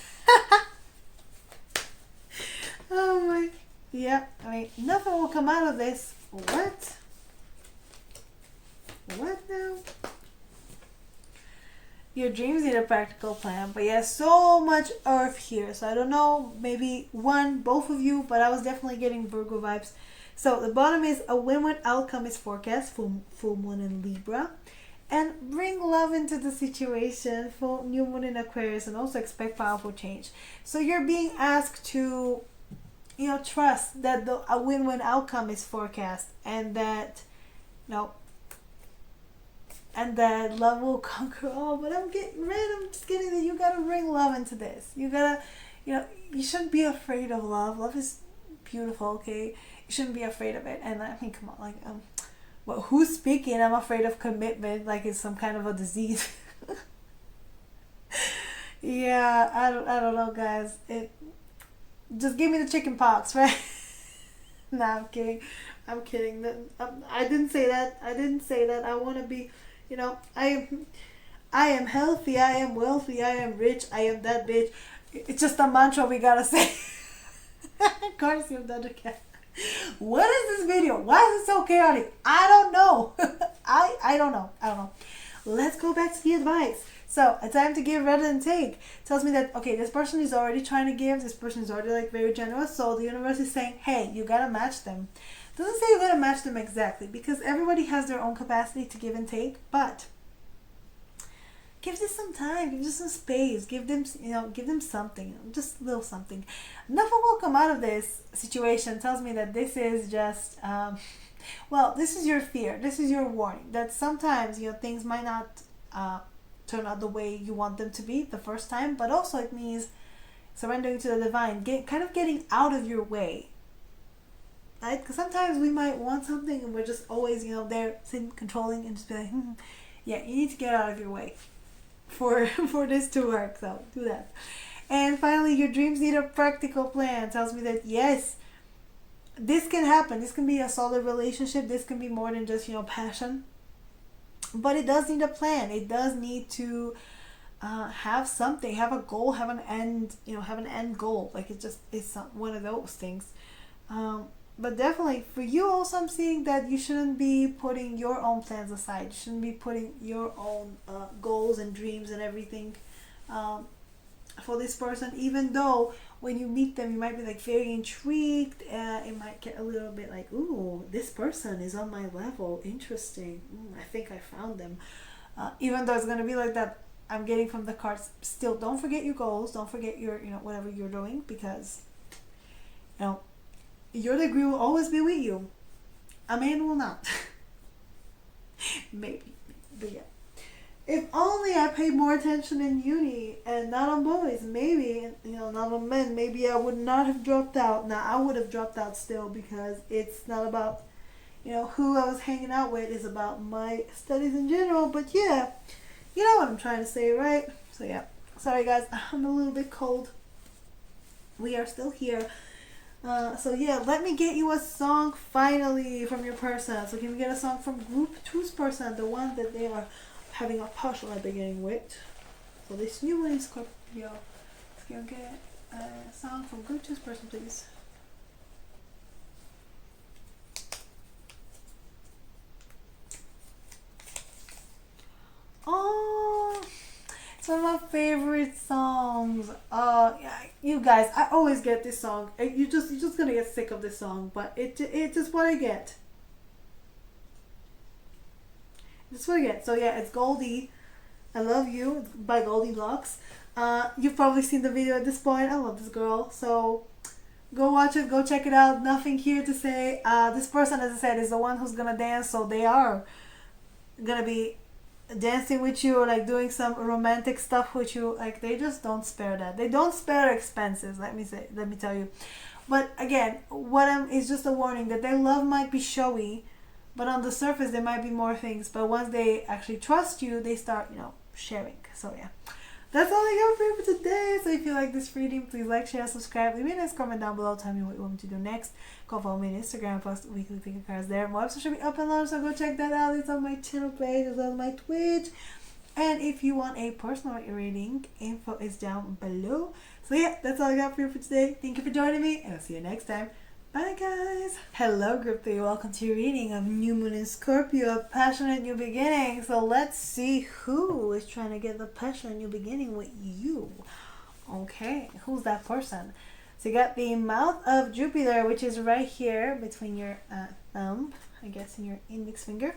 Oh my. Yeah, I mean, nothing will come out of this. What now? Your dreams need a practical plan, but yeah, so much earth here. So I don't know, maybe one, both of you, but I was definitely getting Virgo vibes. So the bottom is a win-win outcome is forecast, full moon in Libra. And bring love into the situation, full new moon in Aquarius, and also expect powerful change. So you're being asked to, trust that a win-win outcome is forecast, and that, and that love will conquer all. But I'm just getting that you gotta bring love into this. You gotta, you shouldn't be afraid of love. Love is beautiful, okay? You shouldn't be afraid of it. And I mean, come on, like, well, who's speaking? I'm afraid of commitment, like it's some kind of a disease. Yeah, I don't know, guys. It just give me the chicken pox, right? Nah, I'm kidding. I'm kidding. I didn't say that. I didn't say that. I want to be, I am healthy. I am wealthy. I am rich. I am that bitch. It's just a mantra we gotta say. Carnelian again. What is this video? Why is it so chaotic? I don't know. I don't know. I don't know. Let's go back to the advice. So, a time to give rather than take tells me that, okay, this person is already trying to give. This person is already like very generous. So the universe is saying, hey, you gotta match them. Doesn't say you gotta match them exactly, because everybody has their own capacity to give and take. But give this some time, give this some space, give them something, just a little something. Nothing will come out of this situation. Tells me that this is just, this is your fear. This is your warning that sometimes, things might not turn out the way you want them to be the first time, but also it means surrendering to the divine, kind of getting out of your way. Right? Because sometimes we might want something and we're just always, there sitting, controlling, and just be like, yeah, you need to get out of your way for this to work. So do that. And finally, your dreams need a practical plan. Tells me that yes, this can happen. This can be a solid relationship. This can be more than just passion. But it does need a plan. It does need to have something, have a goal, have an end. Have an end goal. Like it's one of those things. But definitely for you also, I'm seeing that you shouldn't be putting your own plans aside. You shouldn't be putting your own goals and dreams and everything for this person, even though when you meet them you might be like very intrigued. It might get a little bit like, ooh, this person is on my level, interesting. I think I found them. Even though it's going to be like that, I'm getting from the cards, still don't forget your goals, don't forget your whatever you're doing, because your degree will always be with you. A man will not. Maybe. But yeah. If only I paid more attention in uni and not on boys. Maybe, not on men. Maybe I would not have dropped out. Now, I would have dropped out still, because it's not about, who I was hanging out with. It's about my studies in general. But yeah, you know what I'm trying to say, right? So yeah. Sorry, guys. I'm a little bit cold. We are still here. So yeah, let me get you a song finally from your person. So can we get a song from group 2's person, the one that they are having a partial at the beginning with? So this new one is Scorpio. Can we get a song from group 2's person, please? Oh, it's one of my favorite songs. Yeah, you guys, I always get this song. You're just gonna get sick of this song, but it's just what I get. It's what I get. So yeah, it's Goldie. I Love You by Goldilocks. You've probably seen the video at this point. I love this girl. So go watch it. Go check it out. Nothing here to say. This person, as I said, is the one who's gonna dance. So they are gonna be dancing with you, or like doing some romantic stuff with you. Like, they just don't spare that. They don't spare expenses, let me tell you. But again, is just a warning that their love might be showy, but on the surface there might be more things. But once they actually trust you, they start sharing. So yeah, that's all I got for you for today. So if you like this reading, please like, share, subscribe, leave me a nice comment down below. Tell me what you want me to do next. Go follow me on Instagram, post weekly pick cards there. My website should be up and running, so go check that out. It's on my channel page as well as my Twitch. And if you want a personal reading, info is down below. So yeah, that's all I got for you for today. Thank you for joining me, and I'll see you next time. Bye guys. Hello group 3, welcome to your reading of New Moon in Scorpio, a passionate new beginning. So let's see who is trying to get the passionate new beginning with you. Okay, who's that person? So you got the mouth of Jupiter, which is right here between your thumb, I guess, and your index finger.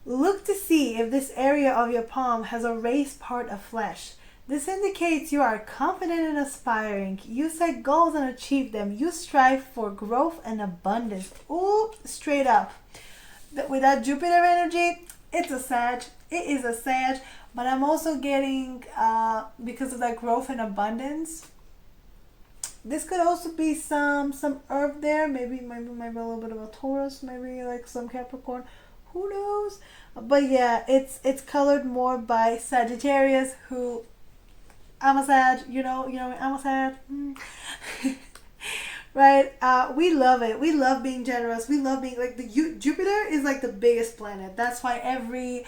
Look to see if this area of your palm has a raised part of flesh. This indicates you are confident and aspiring. You set goals and achieve them. You strive for growth and abundance. Ooh, straight up. With that Jupiter energy, it's a Sag. It is a Sag. But I'm also getting, because of that growth and abundance, this could also be some herb there. Maybe a little bit of a Taurus. Maybe like some Capricorn. Who knows? But yeah, it's colored more by Sagittarius, who... I'm a Sag, you know, I'm a Sag. Right? We love it. We love being generous. We love being, like, Jupiter is like the biggest planet. That's why every,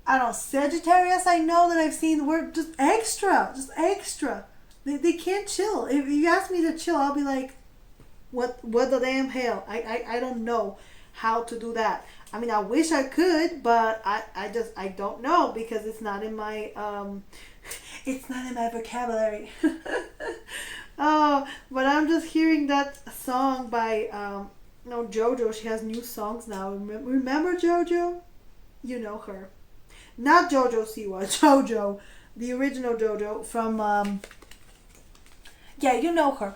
I don't know, Sagittarius I know that I've seen, we're just extra. They can't chill. If you ask me to chill, I'll be like, what the damn hell? I don't know how to do that. I mean, I wish I could, but I don't know, because it's not in my, it's not in my vocabulary. Oh, but I'm just hearing that song by, no, JoJo. She has new songs now. Remember JoJo? You know her. Not JoJo Siwa. JoJo. The original JoJo from, yeah, you know her.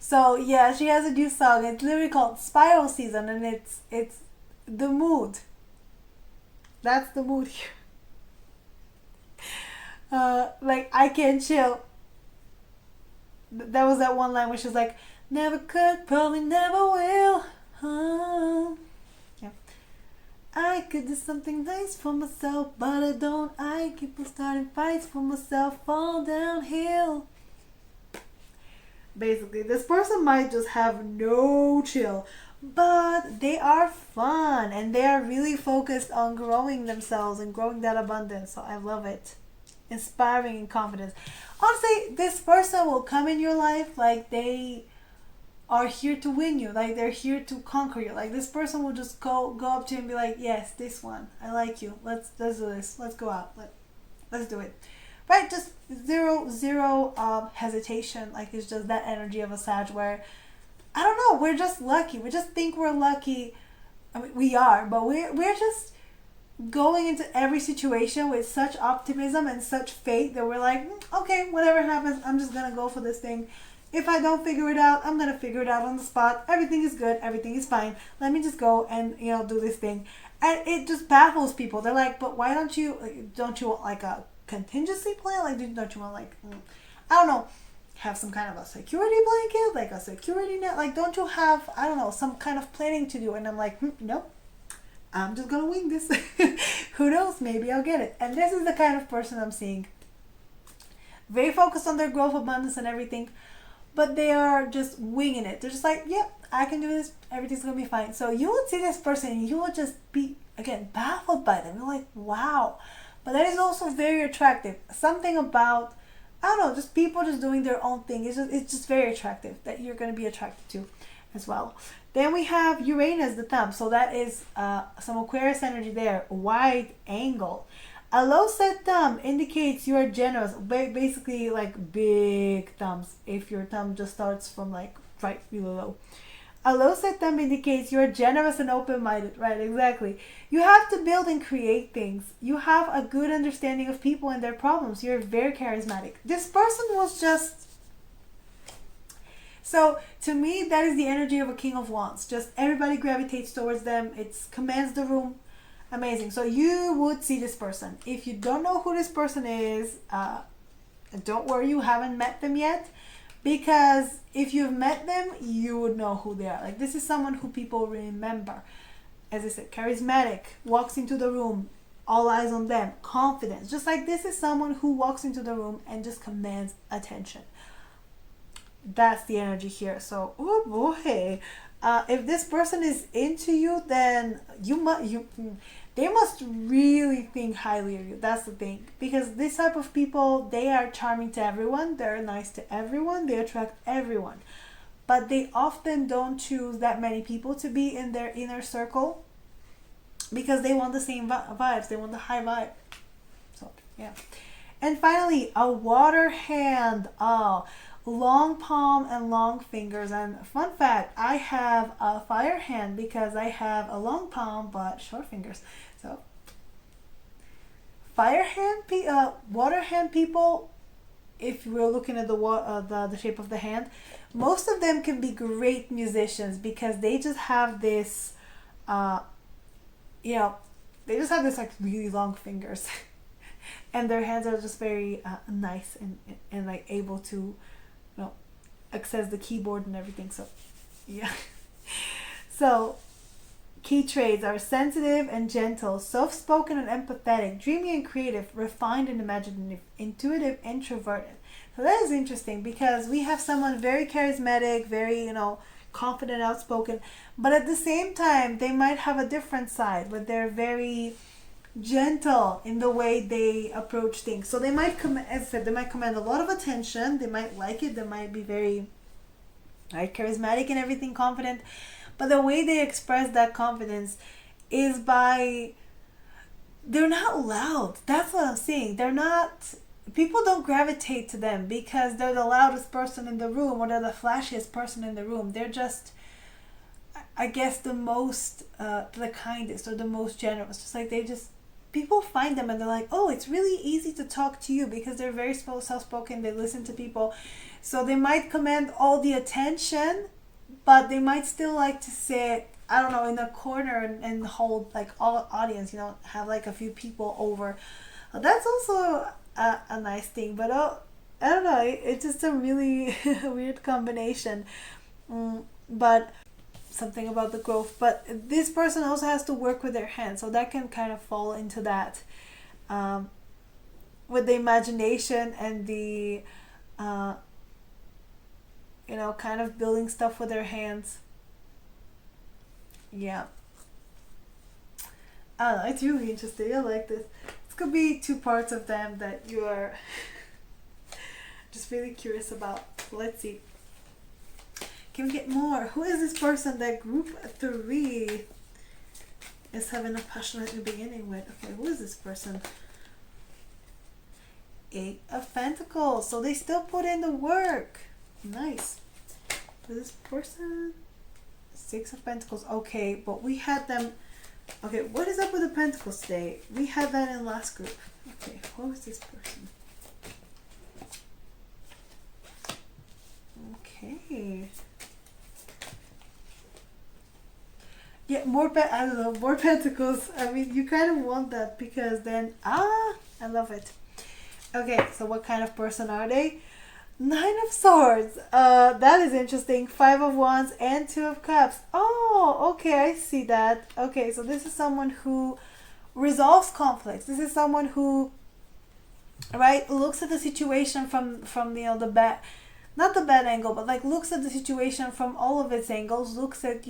So yeah, she has a new song. It's literally called Spiral Season, and it's the mood. That's the mood here. Like, I can't chill. That was that one line where she's like, never could, probably never will. Yeah. I could do something nice for myself, but I don't. I keep on starting fights for myself, fall downhill. Basically, this person might just have no chill, but they are fun, and they are really focused on growing themselves and growing that abundance. So I love it. Inspiring and confidence. Honestly, this person will come in your life like they are here to win you, like they're here to conquer you. Like, this person will just go up to you and be like, yes, this one, I like you, let's do this, let's go out, let's do it. Right? Just zero hesitation. Like, it's just that energy of a Sag where, I don't know, we're just lucky. We just think we're lucky. I mean, we are, but we're just going into every situation with such optimism and such faith that we're like, okay, whatever happens, I'm just gonna go for this thing. If I don't figure it out, I'm gonna figure it out on the spot. Everything is good, everything is fine. Let me just go and, do this thing. And it just baffles people. They're like, but why don't you want like a contingency plan? Like, don't you want, like, I don't know, have some kind of a security blanket, like a security net? Like, don't you have, I don't know, some kind of planning to do? And I'm like, nope. I'm just gonna wing this. Who knows? Maybe I'll get it. And this is the kind of person I'm seeing. Very focused on their growth, abundance, and everything, but they are just winging it. They're just like, yep, I can do this. Everything's gonna be fine. So you would see this person, and you would just be, again, baffled by them. You're like, wow. But that is also very attractive. Something about, I don't know, just people just doing their own thing. It's just very attractive, that you're gonna be attracted to as well. Then we have Uranus, the thumb. So that is some Aquarius energy there. Wide angle. A low set thumb indicates you are generous. Basically, like, big thumbs. If your thumb just starts from, like, right really low. A low set thumb indicates you are generous and open-minded. Right, exactly. You have to build and create things. You have a good understanding of people and their problems. You're very charismatic. This person was just... So, to me, that is the energy of a King of Wands. Just everybody gravitates towards them. It commands the room. Amazing. So, you would see this person. If you don't know who this person is, don't worry, you haven't met them yet. Because if you've met them, you would know who they are. Like, this is someone who people remember. As I said, charismatic, walks into the room, all eyes on them, confidence. Just like this is someone who walks into the room and just commands attention. That's the energy here. So, oh boy, if this person is into you, then they must really think highly of you. That's the thing, because this type of people, they are charming to everyone. They're nice to everyone. They attract everyone. but they often don't choose that many people to be in their inner circle because they want the same vibes. They want the high vibe. So, yeah. And finally, a water hand. Oh, long palm and long fingers. And fun fact, I have a fire hand because I have a long palm but short fingers. So, water hand people, if we're looking at the shape of the hand, most of them can be great musicians because they just have this, they just have this like really long fingers, and their hands are just very nice and like able to, access the keyboard and everything. So, yeah. So, key traits are sensitive and gentle, soft-spoken and empathetic, dreamy and creative, refined and imaginative, intuitive, introverted. So that is interesting because we have someone very charismatic, very, confident, outspoken, but at the same time, they might have a different side, but they're very gentle in the way they approach things. So they might they might command a lot of attention. They might like it. They might be very charismatic and everything, confident. But the way they express that confidence is they're not loud. That's what I'm saying. People don't gravitate to them because they're the loudest person in the room or they're the flashiest person in the room. They're just, I guess, the most, the kindest or the most generous. Just like people find them and they're like, oh, it's really easy to talk to you because they're very soft-spoken. They listen to people. So they might command all the attention, but they might still like to sit, I don't know, in a corner and hold like all audience, have like a few people over. That's also a nice thing, but I don't know, it's just a really weird combination. But something about the growth. But this person also has to work with their hands, so that can kind of fall into that with the imagination and the kind of building stuff with their hands. Yeah. I don't know, it's really interesting. I like this. This could be two parts of them that you are just really curious about. Let's see. Can we get more? Who is this person that group 3 is having a passionate new beginning with? Okay, who is this person? 8 of Pentacles. So they still put in the work. Nice. For this person, 6 of Pentacles. Okay, but we had them. Okay, what is up with the Pentacles today? We had that in last group. Okay, who is this person? Okay. Yeah, more Pentacles. I mean, you kind of want that because then, I love it. Okay, so what kind of person are they? 9 of Swords. That is interesting. 5 of Wands and 2 of Cups. Oh, okay, I see that. Okay, so this is someone who resolves conflicts. This is someone who, looks at the situation from the bad, not the bad angle, but like looks at the situation from all of its angles. Looks at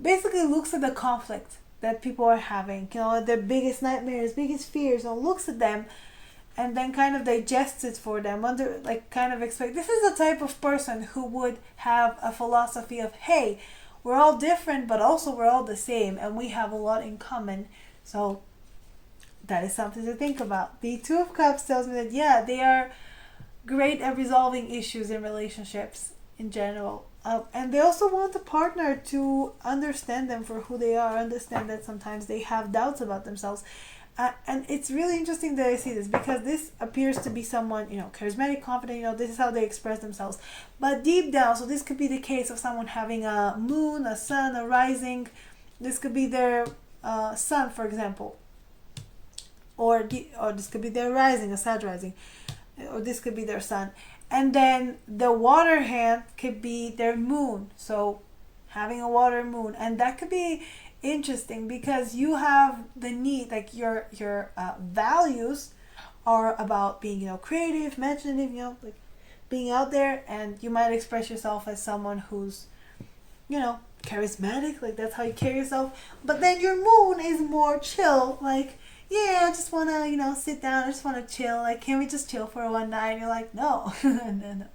basically looks at the conflict that people are having. Their biggest nightmares, biggest fears. Looks at them. And then kind of digests it for them. This is the type of person who would have a philosophy of, hey, we're all different, but also we're all the same, and we have a lot in common. So that is something to think about. The 2 of Cups tells me that, yeah, they are great at resolving issues in relationships in general. And they also want a partner to understand them for who they are, understand that sometimes they have doubts about themselves. And it's really interesting that I see this because this appears to be someone, charismatic, confident, this is how they express themselves. But deep down, so this could be the case of someone having a moon, a sun, a rising. This could be their sun, for example. Or this could be their rising, a Sag rising. Or this could be their sun. And then the water hand could be their moon. So having a water moon. And that could be interesting because you have the need, like your values are about being creative, imaginative, like being out there, and you might express yourself as someone who's charismatic, like that's how you carry yourself. But then your moon is more chill, like yeah, I just want to, sit down. I just want to chill. Like, can we just chill for one night? And you're like, no,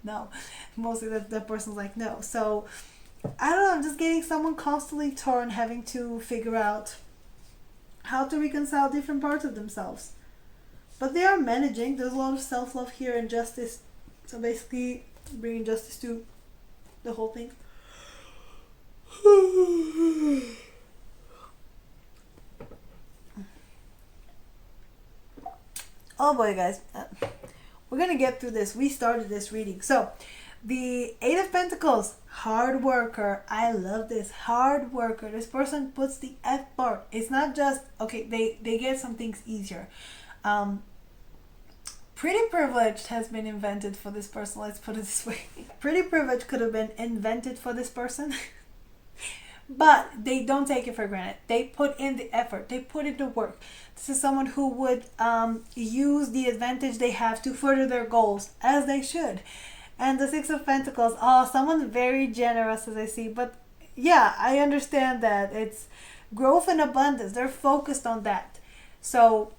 no. Mostly the person's like, no. So, I don't know. I'm just getting someone constantly torn, having to figure out how to reconcile different parts of themselves. But they are managing. There's a lot of self-love here and justice. So basically, bringing justice to the whole thing. Oh boy, guys. We're going to get through this. We started this reading. So, the Eight of Pentacles. Hard worker. I love this. Hard worker. This person puts the effort. It's not just, okay, they get some things easier. Pretty privilege has been invented for this person. Let's put it this way. Pretty privilege could have been invented for this person. But they don't take it for granted. They put in the effort. They put in the work. This is someone who would use the advantage they have to further their goals, as they should. And the Six of Pentacles, someone very generous, as I see. But yeah, I understand that. It's growth and abundance. They're focused on that. So,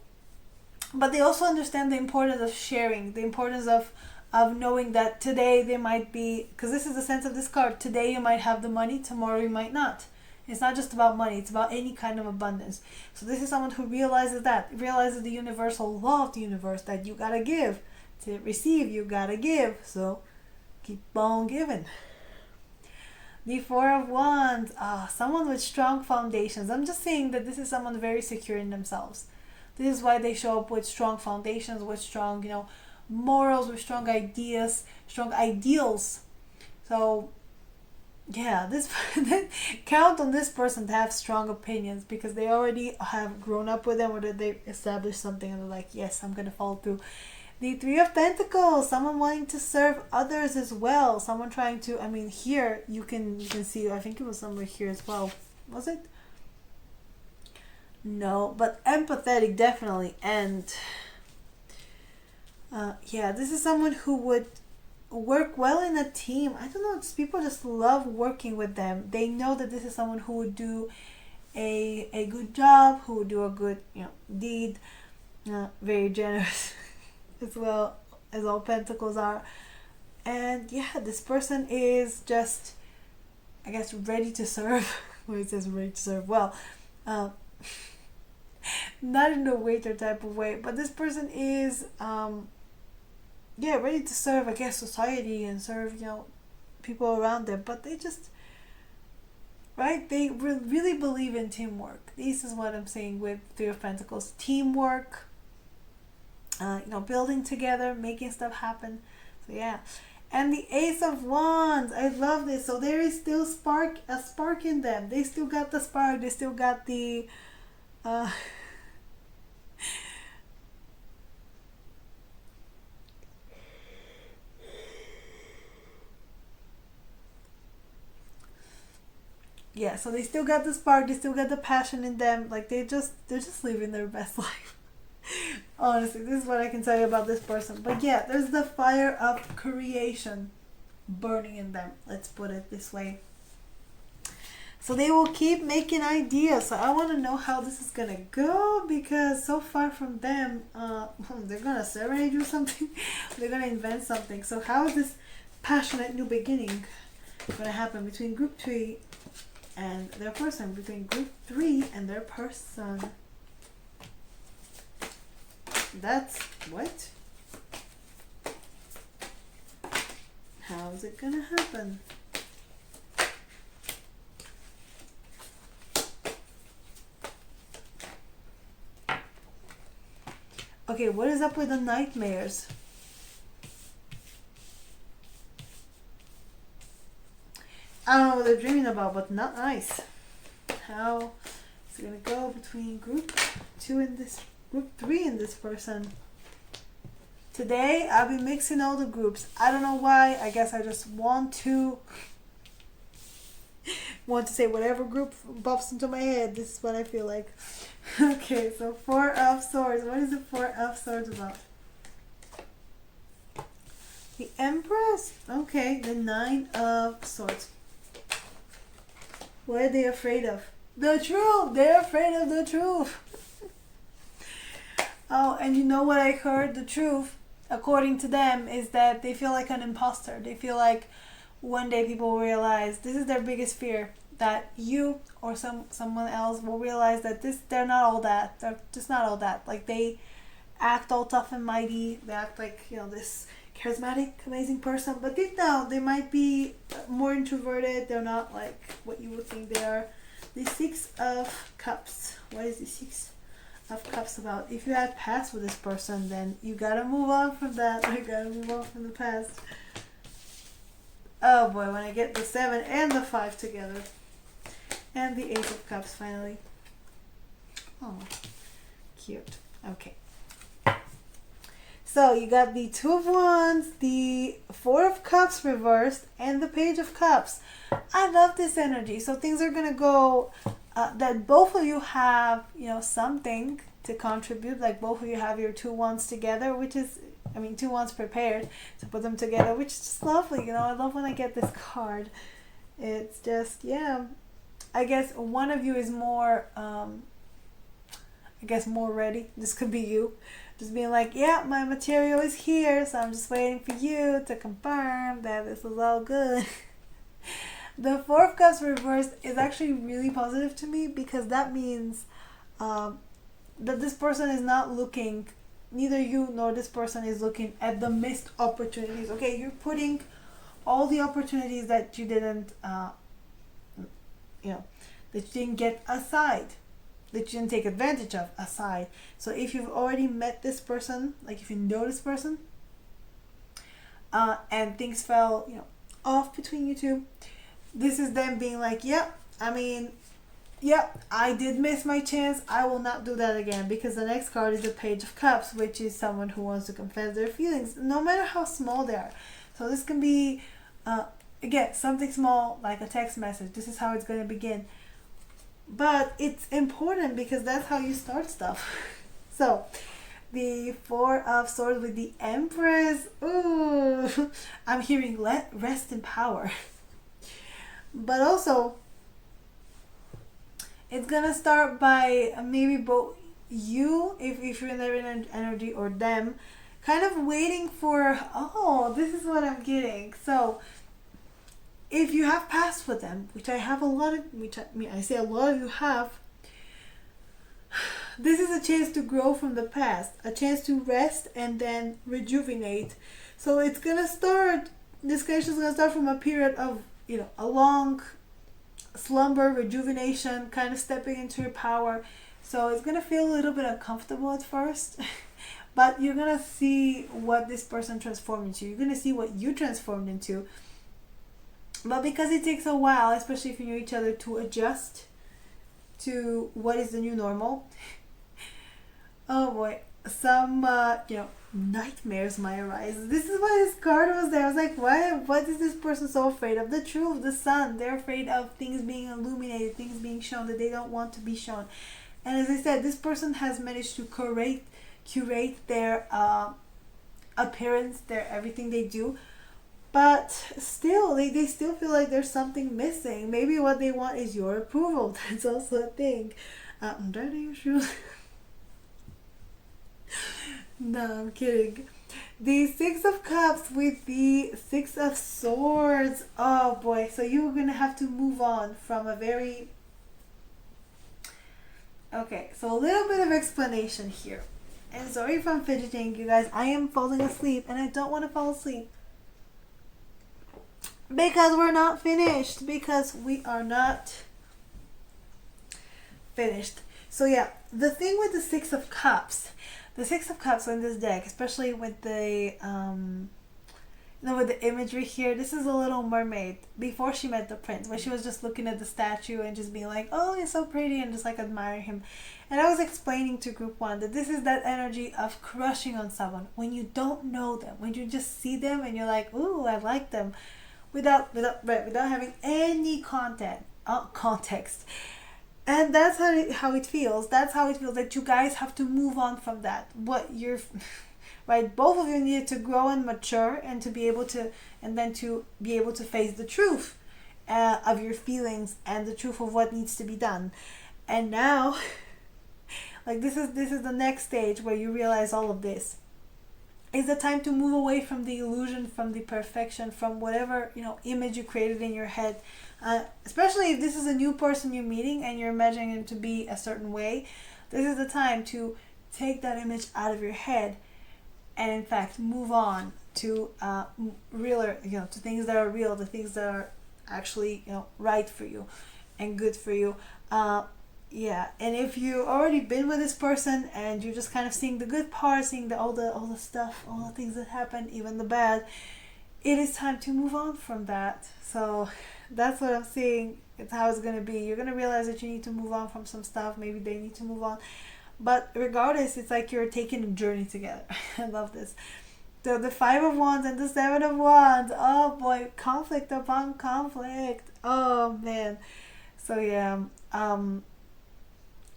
but they also understand the importance of sharing, the importance of knowing that today they might be, because this is the sense of this card, today you might have the money, tomorrow you might not. It's not just about money, it's about any kind of abundance. So this is someone who realizes the universal law of the universe, that you gotta give. To receive, you gotta give. So keep on giving. The Four of Wands, someone with strong foundations. I'm just saying that this is someone very secure in themselves. This is why they show up with strong foundations, with strong, morals, with strong ideas, strong ideals. So, yeah, count on this person to have strong opinions, because they already have grown up with them, or that they established something and they're like, yes, I'm going to follow through. The Three of Pentacles, someone wanting to serve others as well. Someone trying to, here you can see, I think it was somewhere here as well. Was it? No, but empathetic definitely. And this is someone who would work well in a team. I don't know, people just love working with them. They know that this is someone who would do a good job, who would do a good deed. Very generous as well as all Pentacles are. And yeah, this person is just, I guess, ready to serve. Where it says ready to serve, well, not in the waiter type of way, but this person is ready to serve, I guess, society and serve people around them. But they just, right, they really believe in teamwork. This is what I'm saying with Three of Pentacles. Teamwork, building together, making stuff happen. So yeah. And the Ace of Wands, I love this. So there is still a spark in them. They still got the spark. They still got the yeah, so they still got the spark, they still got the passion in them. Like they're just living their best life. Honestly, this is what I can tell you about this person. But yeah, there's the fire of creation burning in them. Let's put it this way. So they will keep making ideas. So I want to know how this is gonna go, because so far from them, they're gonna serenade you something. They're gonna invent something. So how is this passionate new beginning gonna happen between group 3 and their person? Between group 3 and their person. That's what? How's it gonna happen? Okay, what is up with the nightmares? I don't know what they're dreaming about, but not nice. How is it gonna go between group 2 and this group 3 and this person? Today I'll be mixing all the groups. I don't know why. I guess I just want to say whatever group pops into my head. This is what I feel like. Okay, so Four of Swords. What is the Four of Swords about? The Empress. Okay, the Nine of Swords. What are they afraid of? The truth. They're afraid of the truth. Oh, and you know what I heard? The truth, according to them, is that they feel like an imposter. They feel like one day people will realize this is their biggest fear, that you or someone else will realize that they're not all that. They're just not all that. Like they act all tough and mighty. They act like, this charismatic, amazing person, but deep down they might be more introverted. They're not like what you would think they are. The Six of Cups. What is the Six of Cups about? If you had past with this person, then you gotta move on from that. You gotta move on from the past. Oh boy, when I get the 7 and the 5 together. And the Ace of Cups finally. Oh, cute. Okay. So you got the Two of Wands, the Four of Cups reversed, and the Page of Cups. I love this energy. So things are gonna go that both of you have, something to contribute. Like both of you have your two wands together, which is, two wands prepared to put them together, which is just lovely. I love when I get this card. It's just, I guess one of you is more, more ready. This could be you. Just being like, yeah, my material is here, so I'm just waiting for you to confirm that this is all good. The Four of Cups reversed is actually really positive to me, because that means that this person is not looking, neither you nor this person is looking at the missed opportunities. Okay, you're putting all the opportunities that you didn't, that you didn't get aside, that you didn't take advantage of aside. So if you've already met this person, like if you know this person, and things fell, off between you two, this is them being like, I did miss my chance. I will not do that again, because the next card is the Page of Cups, which is someone who wants to confess their feelings, no matter how small they are. So this can be, again, something small like a text message. This is how it's going to begin. But it's important because that's how you start stuff. So, the Four of Swords with the Empress. Ooh, I'm hearing rest in power. But also, it's gonna start by maybe both you, if you're in their energy, or them, kind of waiting for, this is what I'm getting. So, if you have passed with them, which I have a lot of, I say a lot of you have, this is a chance to grow from the past, a chance to rest and then rejuvenate. So it's gonna start, this connection is gonna start from a period of, a long slumber, rejuvenation, kind of stepping into your power. So it's gonna feel a little bit uncomfortable at first, but you're gonna see what this person transformed into. You're gonna see what you transformed into. But because it takes a while, especially if you know each other, to adjust to what is the new normal, oh boy, some nightmares might arise. This is why this card was there. I was like, what is this person so afraid of? The truth, the sun. They're afraid of things being illuminated, things being shown that they don't want to be shown. And as I said, this person has managed to curate their appearance, their everything they do. But still, they still feel like there's something missing. Maybe what they want is your approval. That's also a thing. I'm trying to use shoes. No, I'm kidding. The Six of Cups with the Six of Swords. Oh boy, so you're gonna have to move on from a very... Okay, so a little bit of explanation here. And sorry if I'm fidgeting, you guys. I am falling asleep and I don't want to fall asleep. Because we're not finished. Because we are not finished. So yeah, the thing with the Six of Cups. The Six of Cups in this deck, especially with the with the imagery here, this is a little mermaid before she met the prince, where she was just looking at the statue and just being like, oh, he's so pretty, and just like admiring him. And I was explaining to group one that this is that energy of crushing on someone when you don't know them, when you just see them and you're like, ooh, I like them, without having any context. And that's how it feels. That's how it feels, that you guys have to move on from that. Right? Both of you needed to grow and mature and to be able to face the truth of your feelings and the truth of what needs to be done. And now, Like this is the next stage where you realize all of this. It's the time to move away from the illusion, from the perfection, from whatever, you know, image you created in your head. Especially if this is a new person you're meeting and you're imagining him to be a certain way, this is the time to take that image out of your head and in fact move on to realer, you know, to things that are real, the things that are actually, you know, right for you and good for you. Yeah, and if you already been with this person and you're just kind of seeing the good parts, seeing all the stuff, all the things that happen, even the bad, it is time to move on from that. So that's what I'm seeing. It's how it's gonna be. You're gonna realize that you need to move on from some stuff. Maybe they need to move on, but regardless, it's like you're taking a journey together. I love this. The Five of Wands and the Seven of Wands. Oh boy, conflict upon conflict. Oh man. So yeah.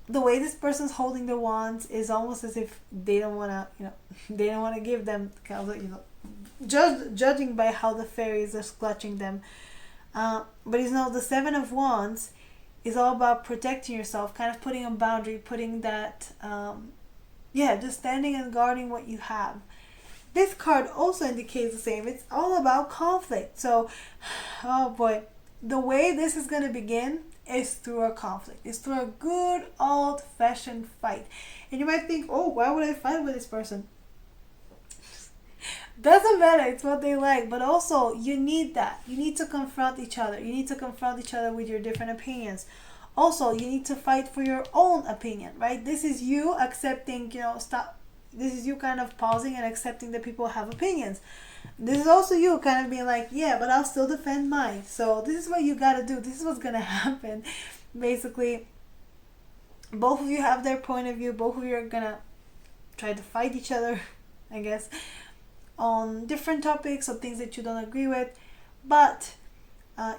The way this person's holding the wands is almost as if they don't want to, you know, they don't want to give them kind of, you know, judging by how the fairies are clutching them. But you know, the Seven of Wands is all about protecting yourself, kind of putting a boundary, putting that, just standing and guarding what you have. This card also indicates the same. It's all about conflict. So, oh boy, the way this is going to begin is through a conflict. It's through a good old-fashioned fight. And you might think, oh, why would I fight with this person? Doesn't matter, it's what they like. But also, you need that. You need to confront each other. You need to confront each other with your different opinions. Also, you need to fight for your own opinion, right? This is you accepting, you know, this is you kind of pausing and accepting that people have opinions. This is also you kind of being like, yeah, but I'll still defend mine. So this is what you got to do. This is what's going to happen. Basically, both of you have their point of view. Both of you are going to try to fight each other, I guess, on different topics or things that you don't agree with. But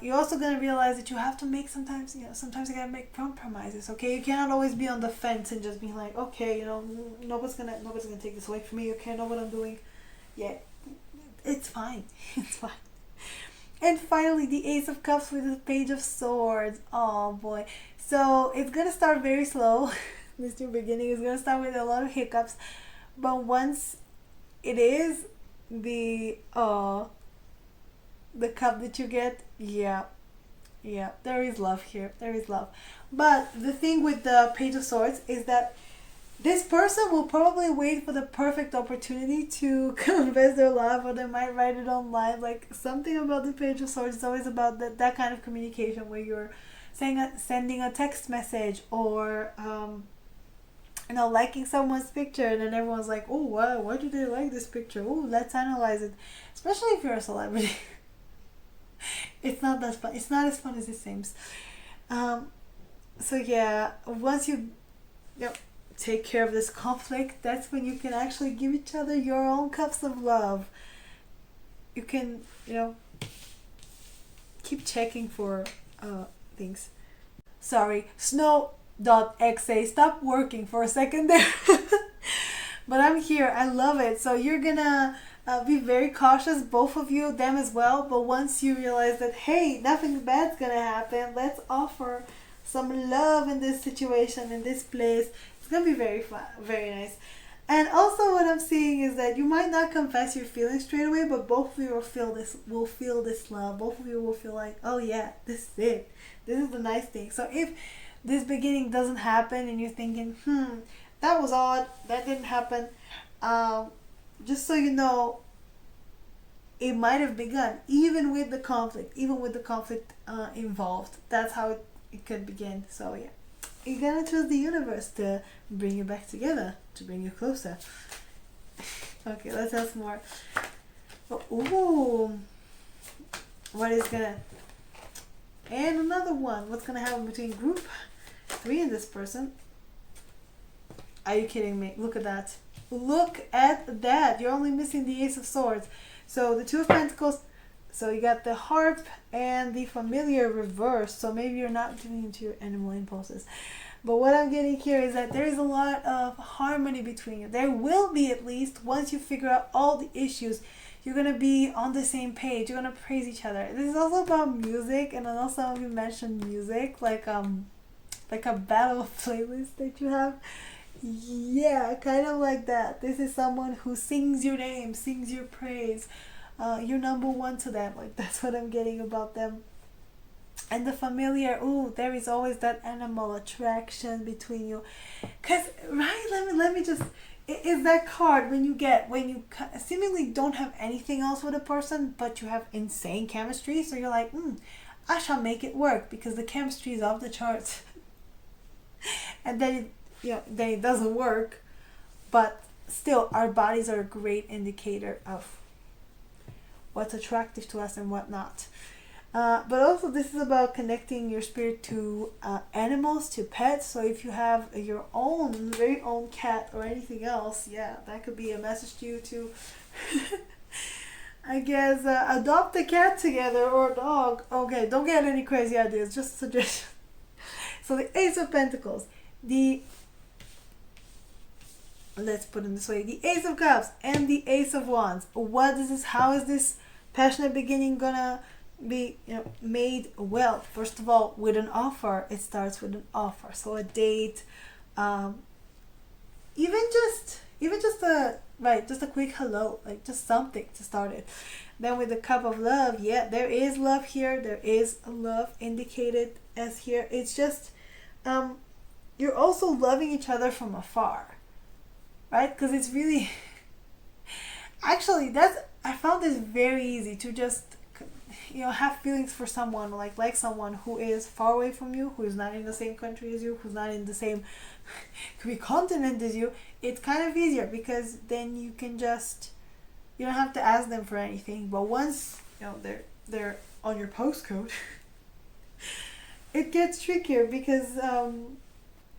you're also going to realize that you have to make sometimes you got to make compromises, okay? You cannot always be on the fence and just be like, okay, you know, nobody's going to take this away from me. Okay, I know what I'm doing. Yeah. It's fine. It's fine. And finally, the Ace of Cups with the Page of Swords. Oh boy. So it's going to start very slow. This new beginning is going to start with a lot of hiccups. But once it is the cup that you get, yeah, there is love here. There is love. But the thing with the Page of Swords is that this person will probably wait for the perfect opportunity to confess their love, or they might write it online. Like, something about the Page of Swords is always about that kind of communication where you're sending a text message, or liking someone's picture, and then everyone's like, oh wow, why do they like this picture? Oh, let's analyze it. Especially if you're a celebrity. It's not that fun. It's not as fun as it seems. So yeah, once you take care of this conflict, that's when you can actually give each other your own cups of love. You can, keep checking for things. Sorry, snow.exe, stop working for a second there. But I'm here. I love it. So you're gonna be very cautious, both of you, them as well. But once you realize that, hey, nothing bad's gonna happen, let's offer some love in this situation, in this place. It's gonna be very fun, very nice. And also what I'm seeing is that you might not confess your feelings straight away, but both of you will feel this love. Both of you will feel like, oh yeah, this is it. This is the nice thing. So if this beginning doesn't happen and you're thinking, that was odd, that didn't happen, just so you know, it might have begun even with the conflict involved. That's how it could begin. So yeah, you're gonna choose the universe to bring you back together, to bring you closer. Okay, let's have some more. Ooh, what is gonna, and another one. What's gonna happen between group 3 and this person? Are you kidding me? Look at that. Look at that. You're only missing the Ace of Swords. So the Two of Pentacles. So you got the Harp and the Familiar reversed. So maybe you're not giving into your animal impulses. But what I'm getting here is that there is a lot of harmony between you. There will be, at least, once you figure out all the issues. You're going to be on the same page. You're going to praise each other. This is also about music. And I know some of you mentioned music. Like a battle of playlist that you have. Yeah, kind of like that. This is someone who sings your name, sings your praise. You're number one to them. Like, that's what I'm getting about them. And the familiar, ooh, there is always that animal attraction between you. Cause right, let me just. Is that card when you seemingly don't have anything else with a person, but you have insane chemistry. So you're like, I shall make it work because the chemistry is off the charts. And then then it doesn't work. But still, our bodies are a great indicator of what's attractive to us and what not. But also, this is about connecting your spirit to animals, to pets. So if you have your own, very own cat or anything else, yeah, that could be a message to you to, I guess, adopt a cat together or a dog. Okay, don't get any crazy ideas, just suggestions. So the Ace of Pentacles, let's put it this way, the Ace of Cups and the Ace of Wands. What is this? How is this passionate beginning gonna be made? Well, first of all, with an offer. It starts with an offer, so a date, even just a quick hello, like just something to start it. Then with the Cup of Love, yeah, there is love here. There is a love indicated as here. It's just you're also loving each other from afar, right? Because it's really actually, I found this very easy to just have feelings for someone, like someone who is far away from you, who is not in the same country as you, who's not in the same could be continent as you. It's kind of easier because then you can just, you don't have to ask them for anything. But once they're on your postcode, it gets trickier because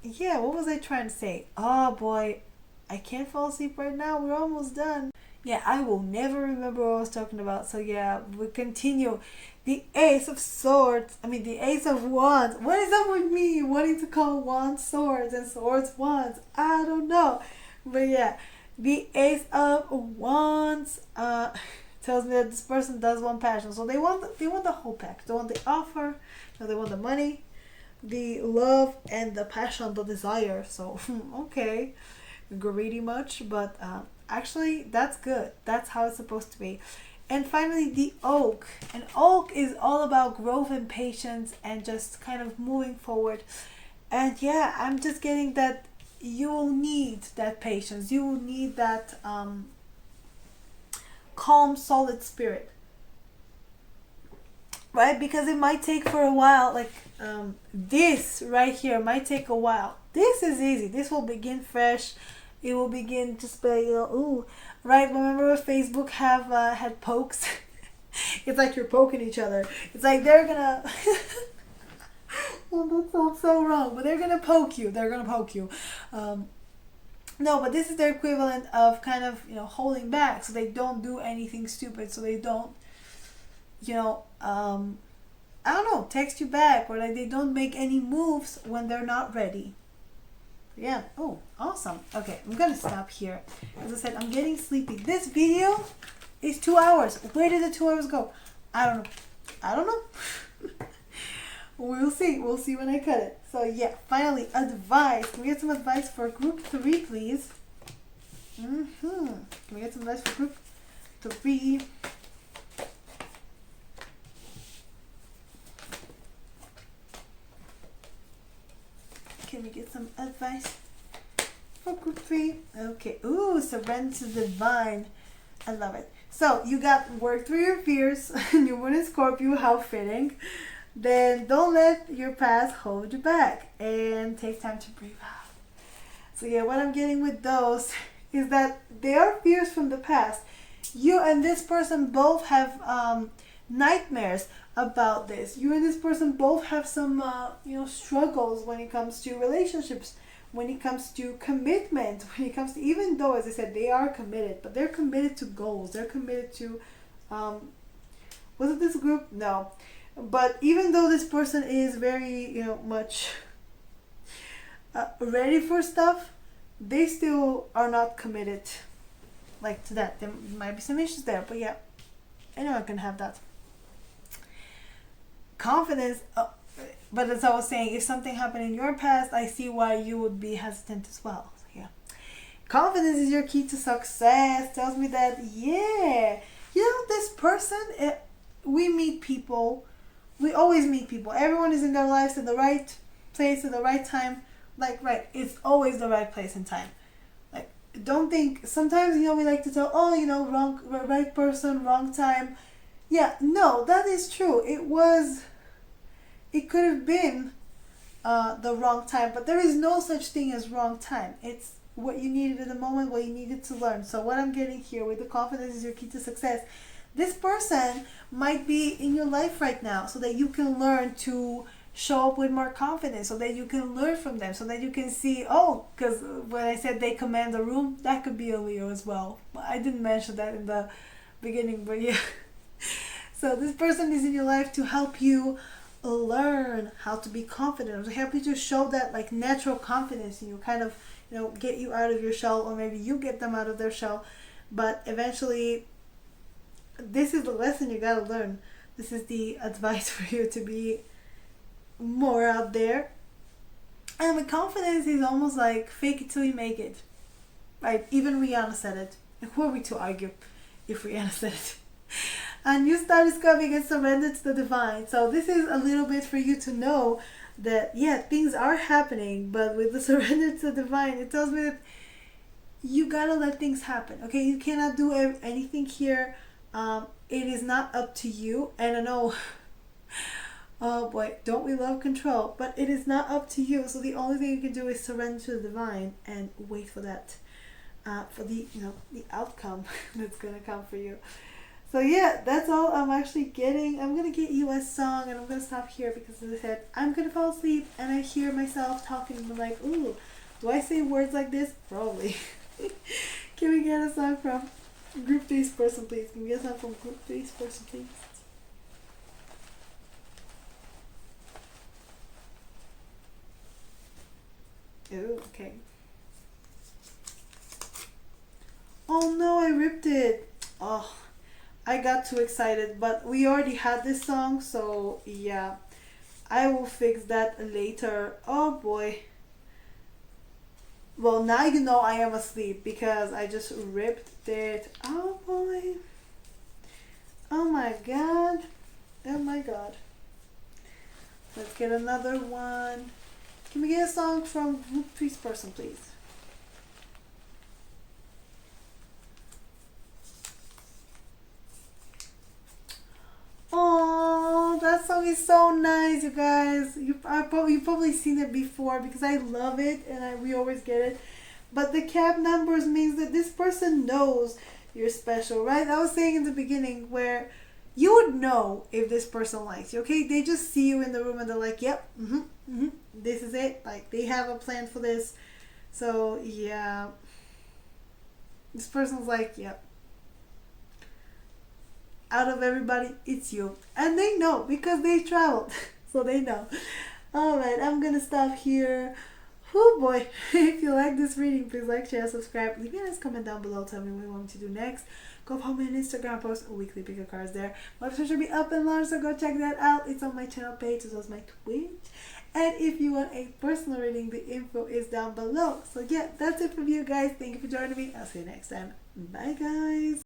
what was I trying to say? Oh boy, I can't fall asleep right now. We're almost done. Yeah, I will never remember what I was talking about. So yeah, we continue. The Ace of Swords. I mean, the Ace of Wands. What is up with me wanting to call wands swords and swords wands? I don't know. But yeah, the Ace of Wands tells me that this person does want passion. So they want the whole package. They want the offer. They want the money, the love, and the passion, the desire. So okay, greedy much, but actually that's good. That's how it's supposed to be. And finally, the Oak. And Oak is all about growth and patience and just kind of moving forward. And yeah, I'm just getting that you will need that patience. You will need that calm, solid spirit. Right? Because it might take for a while. Like this right here might take a while. This is easy. This will begin fresh. It will begin just by, right? Remember when Facebook had pokes? It's like you're poking each other. It's like they're gonna, well, that sounds so wrong, but they're gonna poke you. They're gonna poke you. No, but this is their equivalent of kind of, holding back so they don't do anything stupid. So they don't, I don't know, text you back, or like they don't make any moves when they're not ready. Yeah. Oh, awesome. Okay, I'm gonna stop here. As I said, I'm getting sleepy. This video is 2 hours. Where did the 2 hours go? I don't know. We'll see. We'll see when I cut it. So yeah, finally, advice. Can we get some advice for group 3, please? Can we get some advice for group 3? Can we get some advice for group 3? Okay. Ooh, surrender to the divine. I love it. So you got work through your fears. New Moon in Scorpio. How fitting. Then don't let your past hold you back, and take time to breathe out. So yeah, what I'm getting with those is that they are fears from the past. You and this person both have nightmares about this. You and this person both have some struggles when it comes to relationships, when it comes to commitment, when it comes to, even though, as I said, they are committed, but they're committed to goals. They're committed to was it this group? No. But even though this person is very much ready for stuff, they still are not committed to that. There might be some issues there, but yeah, anyone can have that. Confidence, but as I was saying, if something happened in your past, I see why you would be hesitant as well. So yeah, confidence is your key to success tells me that, yeah, this person, we meet people. We always meet people. Everyone is in their lives in the right place at the right time. Like, right, it's always the right place and time. Like, don't think, sometimes, we like to tell, oh, right person, wrong time. Yeah, no, that is true. It could have been the wrong time, but there is no such thing as wrong time. It's what you needed in the moment, what you needed to learn. So what I'm getting here with the confidence is your key to success. This person might be in your life right now so that you can learn to show up with more confidence, so that you can learn from them, so that you can see, because when I said they command the room, that could be a Leo as well. I didn't mention that in the beginning, but yeah. So this person is in your life to help you learn how to be confident, to help you to show that like natural confidence in you, kind of, get you out of your shell, or maybe you get them out of their shell. But eventually, this is the lesson you gotta learn. This is the advice for you to be more out there. And with confidence is almost like fake it till you make it. Right? Even Rihanna said it. And who are we to argue if Rihanna said it? And you start discovering and surrender to the divine. So this is a little bit for you to know that, yeah, things are happening, but with the surrender to the divine, it tells me that you gotta let things happen. Okay, you cannot do anything here. It is not up to you. And I know, oh boy, don't we love control? But it is not up to you. So the only thing you can do is surrender to the divine and wait for that, for the the outcome that's gonna come for you. So yeah, that's all I'm actually getting. I'm gonna get you a song, and I'm gonna stop here because, as I said, I'm gonna fall asleep, and I hear myself talking, and I'm like, ooh, do I say words like this? Probably. Can we get a song from Group 3's person, please? Can we get a song from Group 3's person, please? Ooh, okay. Oh no, I ripped it. Oh, I got too excited, but we already had this song, so yeah, I will fix that later. Oh boy. Well, now you know I am asleep because I just ripped it. Oh boy. Oh my god. Oh my god. Let's get another one. Can we get a song from Group 3's person, please? Oh, that song is so nice, you guys. You've probably seen it before because I love it, and we always get it. But the cap numbers means that this person knows you're special, right? I was saying in the beginning where you would know if this person likes you, okay? They just see you in the room and they're like, yep, this is it. Like, they have a plan for this. So, yeah. This person's like, yep. Out of everybody, it's you. And they know because they traveled. So they know. Alright, I'm gonna stop here. Oh boy. If you like this reading, please like, share, subscribe. Leave me a nice comment down below. Tell me what you want me to do next. Go follow me on Instagram. Post weekly pick of cards there. My website should be up and launched, so go check that out. It's on my channel page as well as my Twitch. And if you want a personal reading, the info is down below. So yeah, that's it from you guys. Thank you for joining me. I'll see you next time. Bye guys.